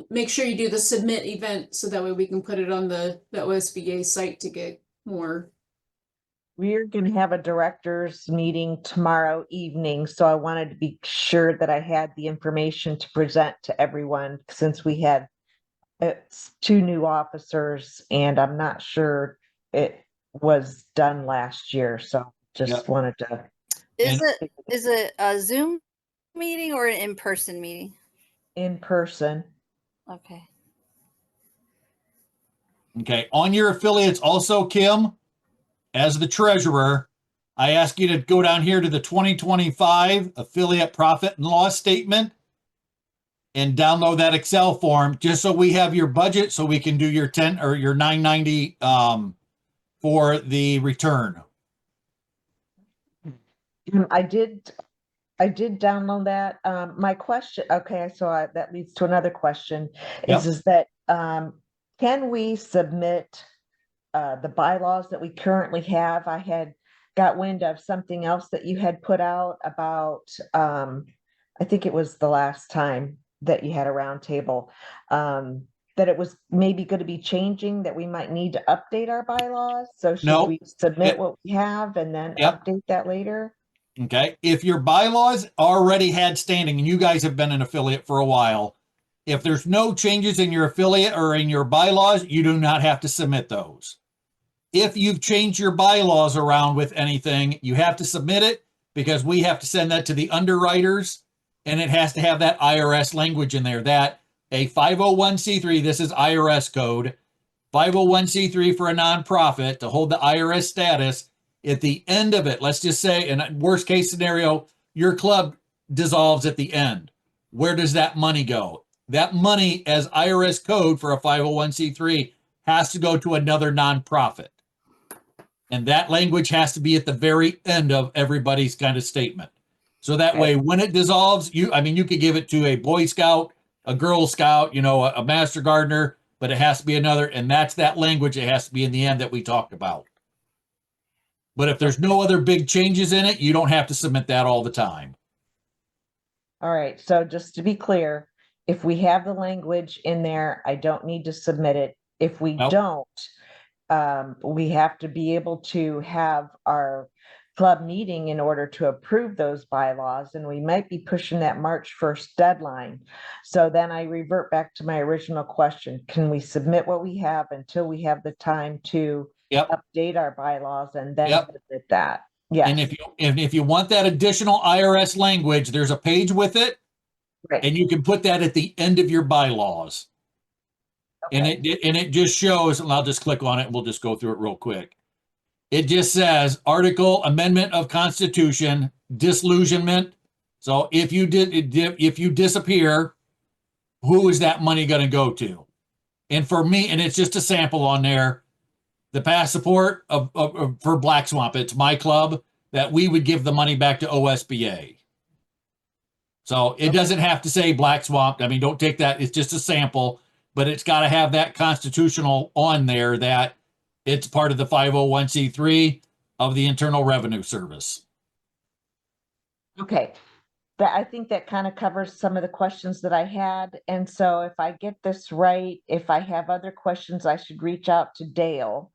make sure you do the submit event so that way we can put it on the OSBA site to get more. We're going to have a directors meeting tomorrow evening, so I wanted to be sure that I had the information to present to everyone since we had 2 new officers, and I'm not sure it was done last year, so just wanted to. Is it a Zoom meeting or an in-person meeting? In person. Okay. Okay. On your affiliates also, Kim, as the treasurer, I ask you to go down here to the 2025 affiliate profit and loss statement and download that Excel form just so we have your budget so we can do your 10 or your 990 for the return. I did download that. My question, okay, so that leads to another question, is that can we submit the bylaws that we currently have? I had got wind of something else that you had put out about, I think it was the last time that you had a roundtable, that it was maybe going to be changing, that we might need to update our bylaws. So should we submit what we have and then update that later? Okay. If your bylaws already had standing and you guys have been an affiliate for a while, if there's no changes in your affiliate or in your bylaws, you do not have to submit those. If you've changed your bylaws around with anything, you have to submit it because we have to send that to the underwriters, and it has to have that IRS language in there that a 501c3, this is IRS code, 501c3 for a nonprofit to hold the IRS status. At the end of it, let's just say, in a worst case scenario, your club dissolves at the end. Where does that money go? That money, as IRS code for a 501c3, has to go to another nonprofit. And that language has to be at the very end of everybody's kind of statement. So that way, when it dissolves, you could give it to a Boy Scout, a Girl Scout, a Master Gardener, but it has to be another, and that's that language. It has to be in the end that we talked about. But if there's no other big changes in it, you don't have to submit that all the time. All right. So just to be clear, if we have the language in there, I don't need to submit it. If we don't, we have to be able to have our club meeting in order to approve those bylaws, and we might be pushing that March 1st deadline. So then I revert back to my original question. Can we submit what we have until we have the time to update our bylaws and then submit that? Yes. And if you want that additional IRS language, there's a page with it, and you can put that at the end of your bylaws. And it just shows, and I'll just click on it and we'll just go through it real quick. It just says article amendment of constitution, disillusionment. So if you disappear, who is that money going to go to? And for me, and it's just a sample on there, the past support for Black Swamp, it's my club, that we would give the money back to OSBA. So it doesn't have to say Black Swamp. I mean, don't take that. It's just a sample, but it's got to have that constitutional on there that it's part of the 501c3 of the Internal Revenue Service. Okay. I think that kind of covers some of the questions that I had. And so if I get this right, if I have other questions, I should reach out to Dale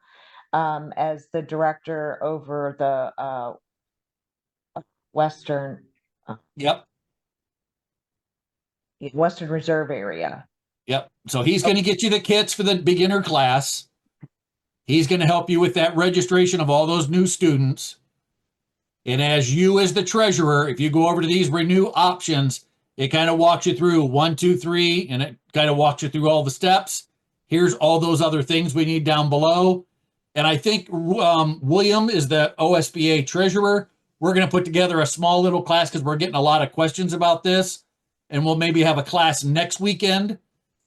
as the director over the Western Western Reserve area. Yep. So he's going to get you the kits for the beginner class. He's going to help you with that registration of all those new students. And as the treasurer, if you go over to these renew options, it kind of walks you through 1, 2, 3, and it kind of walks you through all the steps. Here's all those other things we need down below. And I think William is the OSBA treasurer. We're going to put together a small little class because we're getting a lot of questions about this. and we'll maybe have a class next weekend,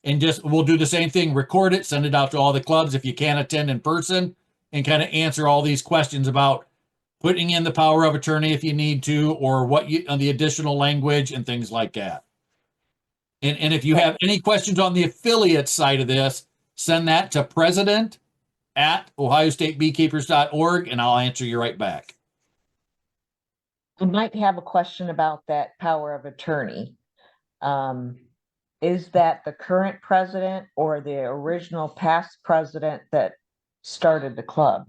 and just we'll do the same thing, record it, send it out to all the clubs if you can't attend in person, and kind of answer all these questions about putting in the power of attorney if you need to, or what you on the additional language and things like that. And if you have any questions on the affiliate side of this, send that to president@ohiostatebeekeepers.org, and I'll answer you right back. I might have a question about that power of attorney. Is that the current president or the original past president that started the club?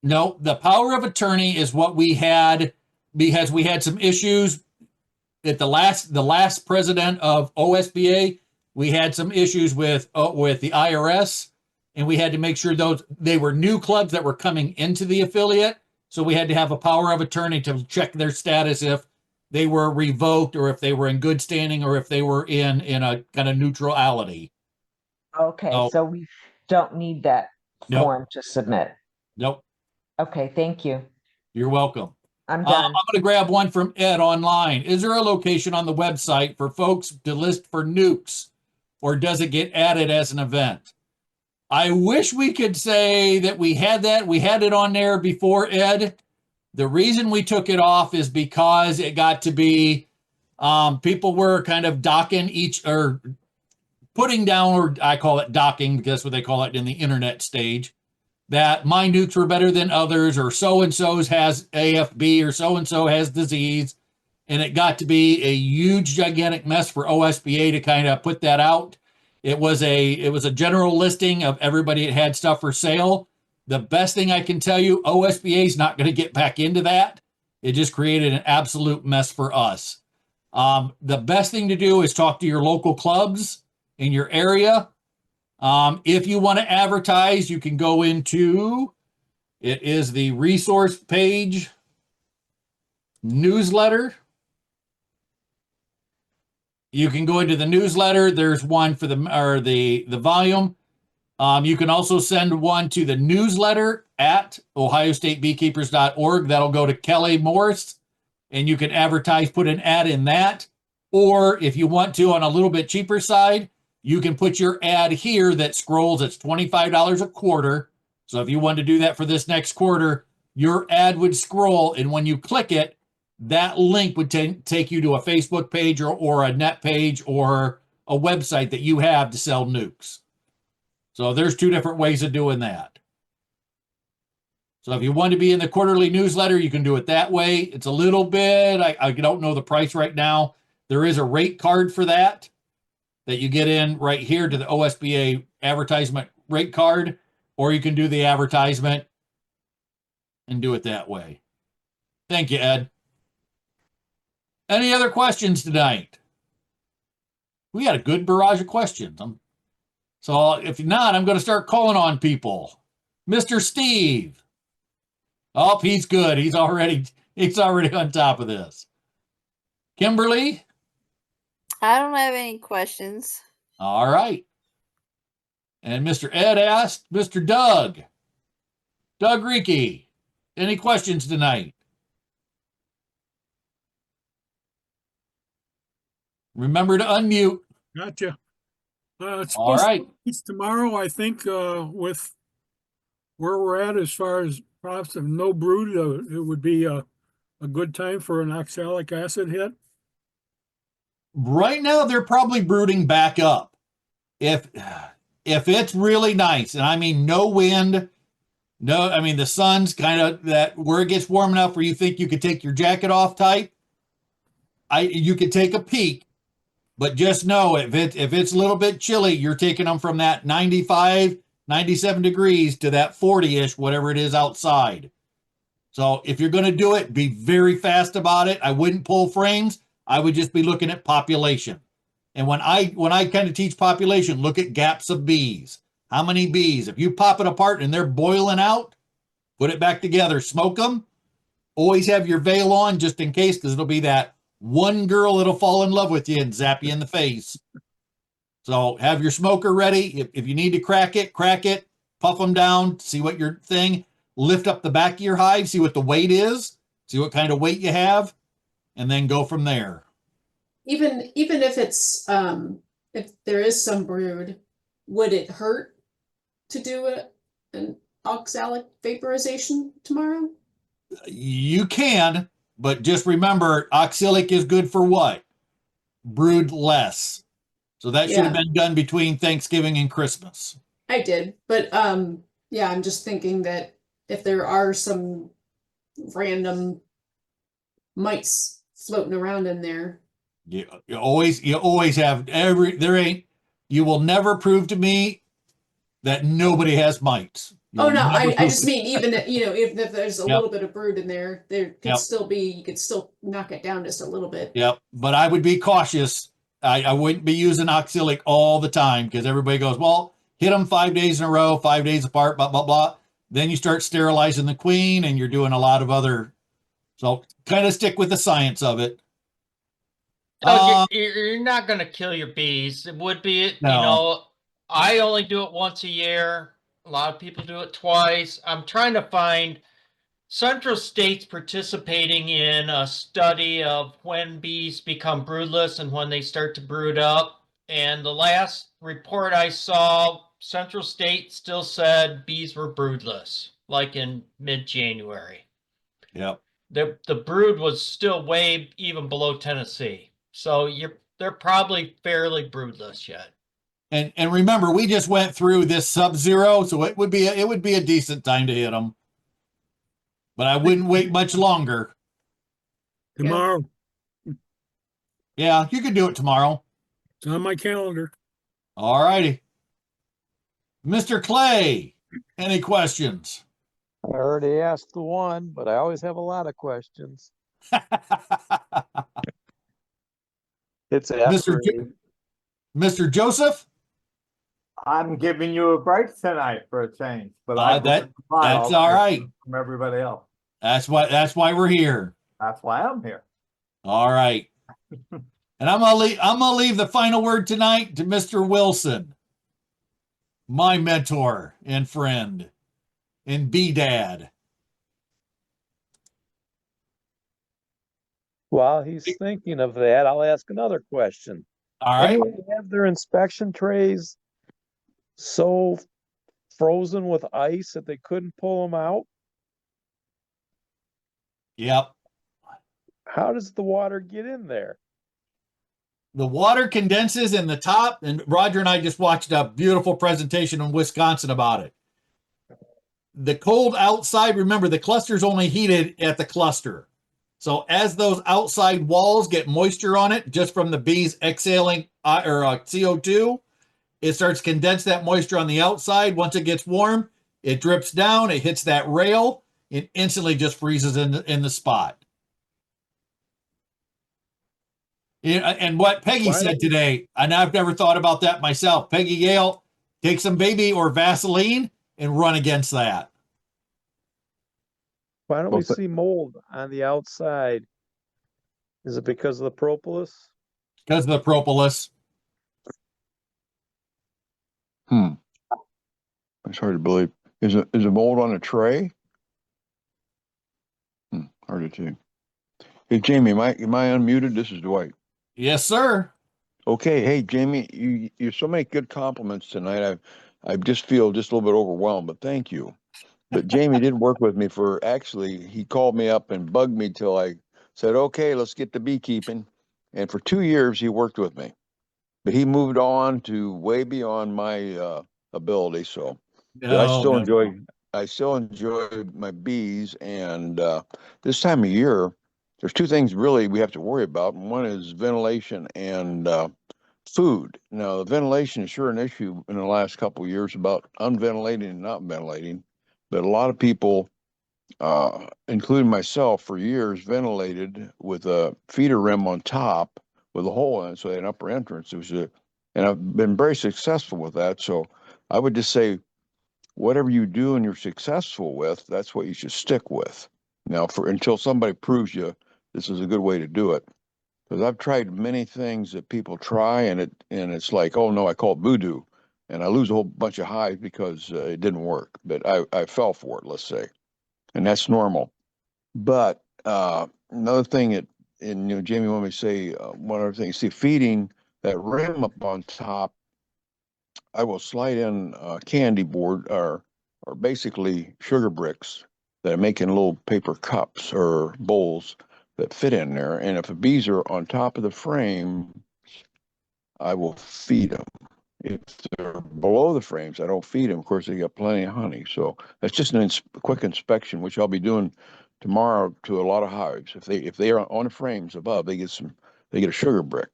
No, the power of attorney is what we had because we had some issues at the last president of OSBA. We had some issues with the IRS, and we had to make sure they were new clubs that were coming into the affiliate. So we had to have a power of attorney to check their status if they were revoked, or if they were in good standing, or if they were in a kind of neutrality. Okay, Oh. so we don't need that Nope. form to submit. Nope. Okay, thank you. You're welcome. I'm I'm done. going to grab one from Ed online. Is there a location on the website for folks to list for nukes, or does it get added as an event? I wish we could say that we had that. We had it on there before, Ed. The reason we took it off is because it got to be people were kind of docking each, or putting down, or I call it docking because that's what they call it in the internet stage, that my nukes were better than others, or so-and-so's has AFB, or so-and-so has disease. And it got to be a huge, gigantic mess for OSBA to kind of put that out. It was a general listing of everybody that had stuff for sale. The best thing I can tell you, OSBA is not going to get back into that. It just created an absolute mess for us. The best thing to do is talk to your local clubs in your area. If you want to advertise, you can go into, it is the resource page newsletter. You can go into the newsletter. There's one for the volume. You can also send one to the newsletter at ohiostatebeekeepers.org. That'll go to Kelly Morris, and you can advertise, put an ad in that. Or if you want to, on a little bit cheaper side, you can put your ad here that scrolls. It's $25 a quarter. So if you want to do that for this next quarter, your ad would scroll, and when you click it, that link would take you to a Facebook page or a net page or a website that you have to sell nukes. So there's two different ways of doing that. So if you want to be in the quarterly newsletter, you can do it that way. It's a little bit, I don't know the price right now. There is a rate card for that you get in right here to the OSBA advertisement rate card, or you can do the advertisement and do it that way. Thank you, Ed. Any other questions tonight? We had a good barrage of questions. So if not, I'm going to start calling on people. Mr. Steve. Oh, he's good. He's already on top of this. Kimberly. I don't have any questions. All right. And Mr. Ed asked Mr. Doug Reeky, any questions tonight? Remember to unmute. Gotcha. It's All supposed right. to be tomorrow, I think, with where we're at as far as props of no brood, it would be a good time for an oxalic acid hit. Right now, they're probably brooding back up. If it's really nice, and I mean no wind, the sun's kind of that where it gets warm enough where you think you could take your jacket off type. You could take a peek, but just know if it's a little bit chilly, you're taking them from that 95, 97 degrees to that 40-ish, whatever it is outside. So if you're going to do it, be very fast about it. I wouldn't pull frames. I would just be looking at population. And when I kind of teach population, look at gaps of bees. How many bees? If you pop it apart and they're boiling out, put it back together, smoke them. Always have your veil on just in case, because it'll be that one girl that'll fall in love with you and zap you in the face. So have your smoker ready. If you need to crack it, puff them down, see what your thing, lift up the back of your hive, see what the weight is, see what kind of weight you have, and then go from there. even if it's, if there is some brood, would it hurt to do an oxalic vaporization tomorrow? You can, but just remember, oxalic is good for what? Brood less. So that should have Yeah. been done between Thanksgiving and Christmas. I did, but yeah, I'm just thinking that if there are some random mites floating around in there. You always have you will never prove to me that nobody has mites. Oh You'll no, never I prove just it. mean even if there's a Yep. little bit of brood in there, there could Yep. still be, you could still knock it down just a little bit. Yep. But I would be cautious. I wouldn't be using oxalic all the time because everybody goes, well, hit them 5 days in a row, 5 days apart, blah, blah, blah. Then you start sterilizing the queen and you're doing a lot of other. So kind of stick with the science of it. Oh, you're not going to kill your bees. It would be, No. I only do it once a year. A lot of people do it twice. I'm trying to find Central States participating in a study of when bees become broodless and when they start to brood up. And the last report I saw, Central State still said bees were broodless, like in mid-January. Yep. The brood was still way even below Tennessee. So they're probably fairly broodless yet. And remember, we just went through this sub-zero, so it would be a decent time to hit them. But I wouldn't wait much longer. Tomorrow, Yeah, you could do it tomorrow. it's on my calendar. All righty. Mr. Clay, any questions? I already asked the one, but I always have a lot of questions. It's after Mr. Joseph? I'm giving you a break tonight for a change, but That's all right. From everybody else. That's why we're here. That's why I'm here. All right. And I'm gonna leave the final word tonight to Mr. Wilson, my mentor and friend and B-Dad. While he's thinking of that, I'll ask another question. All right. Anyone have their inspection trays so frozen with ice that they couldn't pull them out? Yep. How does the water get in there? The water condenses in the top, and Roger and I just watched a beautiful presentation in Wisconsin about it. The cold outside, remember, the cluster's only heated at the cluster. So as those outside walls get moisture on it, just from the bees exhaling CO2, it starts to condense that moisture on the outside. Once it gets warm, it drips down, it hits that rail, it instantly just freezes in the spot. And what Peggy said today, and I've never thought about that myself. Peggy Gale, take some baby or Vaseline and run against that. Why don't we see mold on the outside? Is it because of the propolis? Because of the propolis. It's hard to believe. Is it mold on a tray? Hard to see. Hey, Jamie, am I unmuted? This is Dwight. Yes, sir. Okay. Hey, Jamie, you so many good compliments tonight. I just feel just a little bit overwhelmed, but thank you. But Jamie did work with me he called me up and bugged me till I said, okay, let's get to beekeeping. And for 2 years, he worked with me, but he moved on to way beyond my ability. So I still enjoy my bees. And this time of year, there's two things really we have to worry about. One is ventilation and food. Now, the ventilation is sure an issue in the last couple of years about unventilating and not ventilating. But a lot of people, including myself, for years ventilated with a feeder rim on top with a hole in it, so they had an upper entrance. And I've been very successful with that. So I would just say, whatever you do and you're successful with, that's what you should stick with. Now, until somebody proves you this is a good way to do it. Because I've tried many things that people try, and it's like, oh no, I call it voodoo, and I lose a whole bunch of hives because it didn't work. But I fell for it, let's say, and that's normal. But another thing that Jamie, let me say one other thing. See, feeding that rim up on top, I will slide in candy board or basically sugar bricks that I make in little paper cups or bowls that fit in there. And if the bees are on top of the frame, I will feed them. If they're below the frames, I don't feed them. Of course, they got plenty of honey. So that's just a quick inspection, which I'll be doing tomorrow to a lot of hives. If they are on the frames above, they get a sugar brick.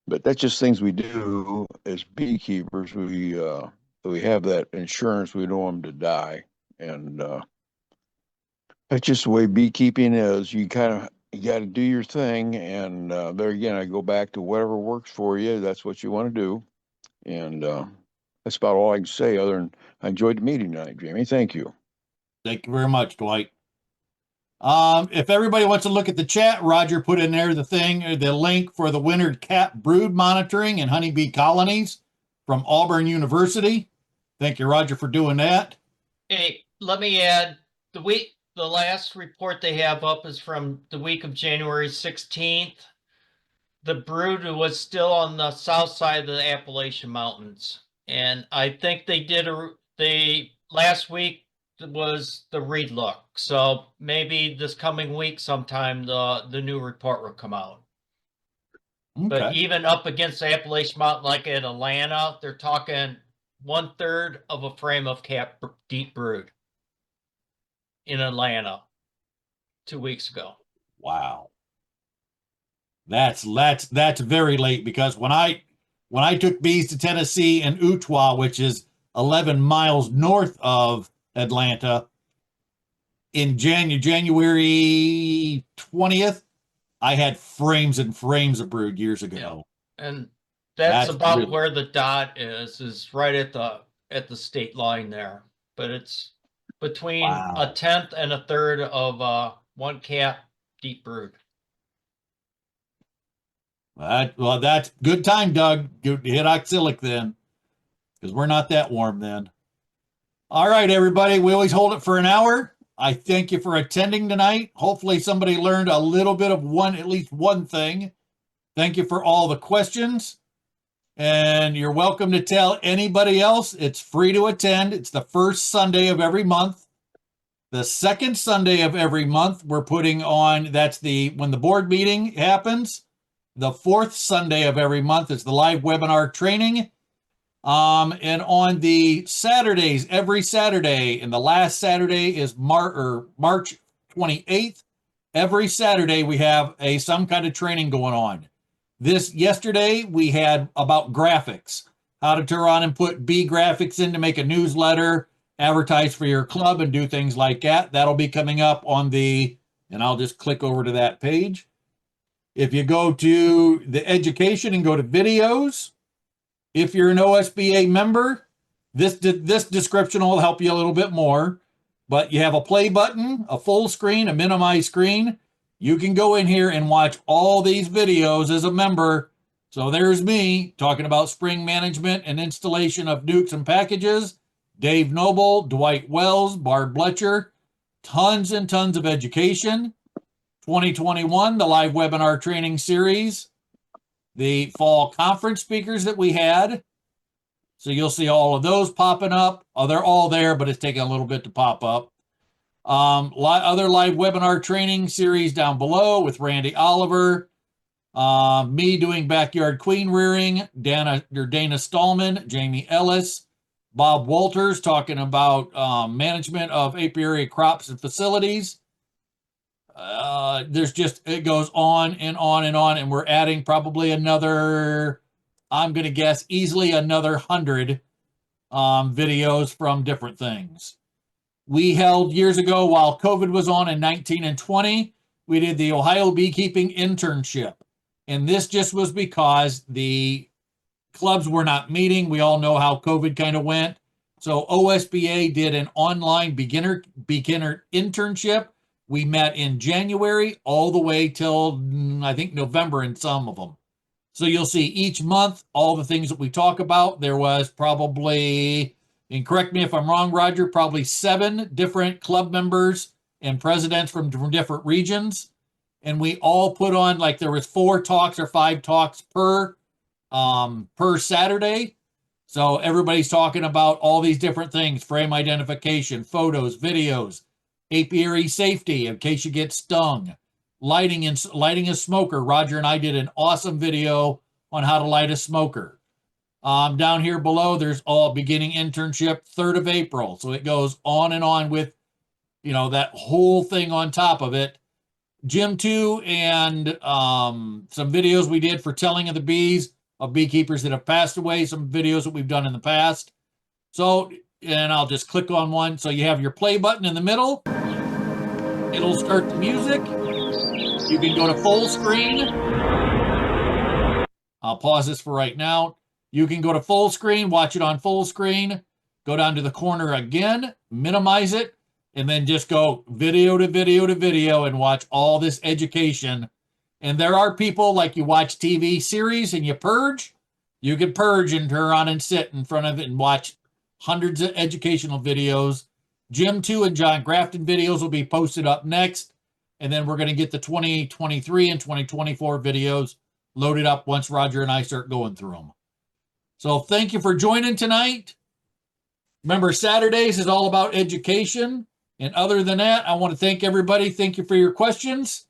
But that's just things we do as beekeepers. We have that insurance. We don't want them to die, and that's just the way beekeeping is. You got to do your thing, and there again, I go back to whatever works for you. That's what you want to do. And that's about all I can say other than I enjoyed the meeting tonight, Jamie. Thank you. Thank you very much, Dwight. If everybody wants to look at the chat, Roger put in there the link for the winter cap brood monitoring and honeybee colonies from Auburn University. Thank you, Roger, for doing that. Hey, let me add, the last report they have up is from the week of January 16th. The brood was still on the south side of the Appalachian Mountains. And I think last week was the read look. So maybe this coming week sometime the new report will come out. Okay. But even up against the Appalachian Mountain, like at Atlanta, they're talking 1/3 of a frame of cap deep brood in Atlanta 2 weeks ago. Wow. That's very late, because when I took bees to Tennessee and Utois, which is 11 miles north of Atlanta, in January 20th, I had frames and frames of brood years ago. Yeah. And that's about really where the dot is right at the state line there. But it's between Wow. 1/10 and 1/3 of one cap deep brood. Well, that's good time, Doug. Hit oxalic then, because we're not that warm then. All right, everybody. We always hold it for an hour. I thank you for attending tonight. Hopefully somebody learned a little bit of at least one thing. Thank you for all the questions. And you're welcome to tell anybody else. It's free to attend. It's the first Sunday of every month. The second Sunday of every month, we're putting on, when the board meeting happens. The fourth Sunday of every month is the live webinar training. And on the Saturdays, every Saturday, and the last Saturday is March 28th. Every Saturday we have some kind of training going on. Yesterday we had about graphics, how to turn on and put bee graphics in to make a newsletter, advertise for your club, and do things like that. That'll be coming up and I'll just click over to that page. If you go to the education and go to videos, if you're an OSBA member, this description will help you a little bit more. But you have a play button, a full screen, a minimize screen. You can go in here and watch all these videos as a member. So there's me talking about spring management and installation of nukes and packages. Dave Noble, Dwight Wells, Barb Bletcher, tons and tons of education. 2021, the live webinar training series, the fall conference speakers that we had. So you'll see all of those popping up. Oh, they're all there, but it's taking a little bit to pop up. Other live webinar training series down below with Randy Oliver, me doing backyard queen rearing, Dana Stallman, Jamie Ellis, Bob Walters talking about management of apiary crops and facilities. It goes on and on and on, and we're adding probably another, I'm going to guess easily another 100 videos from different things. We held years ago, while COVID was on in 19 and 20, we did the Ohio Beekeeping Internship. And this just was because the clubs were not meeting. We all know how COVID kind of went. So OSBA did an online beginner internship. We met in January all the way till, I think, November in some of them. So you'll see each month all the things that we talk about. There was probably, and correct me if I'm wrong, Roger, probably 7 different club members and presidents from different regions. and we all put on, like, there was 4 talks or 5 talks per Saturday. So everybody's talking about all these different things: frame identification, photos, videos, apiary safety in case you get stung, lighting a smoker. Roger and I did an awesome video on how to light a smoker. Down here below, there's all beginning internship, 3rd of April. So it goes on and on with, that whole thing on top of it. Gym 2 and some videos we did for telling of the bees of beekeepers that have passed away, some videos that we've done in the past. So, and I'll just click on one. So you have your play button in the middle. It'll start the music. You can go to full screen. I'll pause this for right now. You can go to full screen, watch it on full screen, go down to the corner again, minimize it, and then just go video to video to video and watch all this education. And there are people, like, you watch TV series and you purge. You can purge and turn on and sit in front of it and watch hundreds of educational videos. Jim 2 and John Grafton videos will be posted up next. And then we're going to get the 2023 and 2024 videos loaded up once Roger and I start going through them. So thank you for joining tonight. Remember, Saturdays is all about education. And other than that, I want to thank everybody. Thank you for your questions.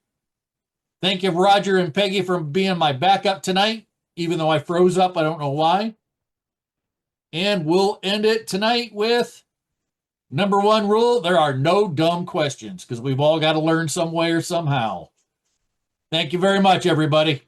Thank you, Roger and Peggy, for being my backup tonight, even though I froze up. I don't know why. And we'll end it tonight with number 1 rule: there are no dumb questions, because we've all got to learn some way or somehow. Thank you very much, everybody.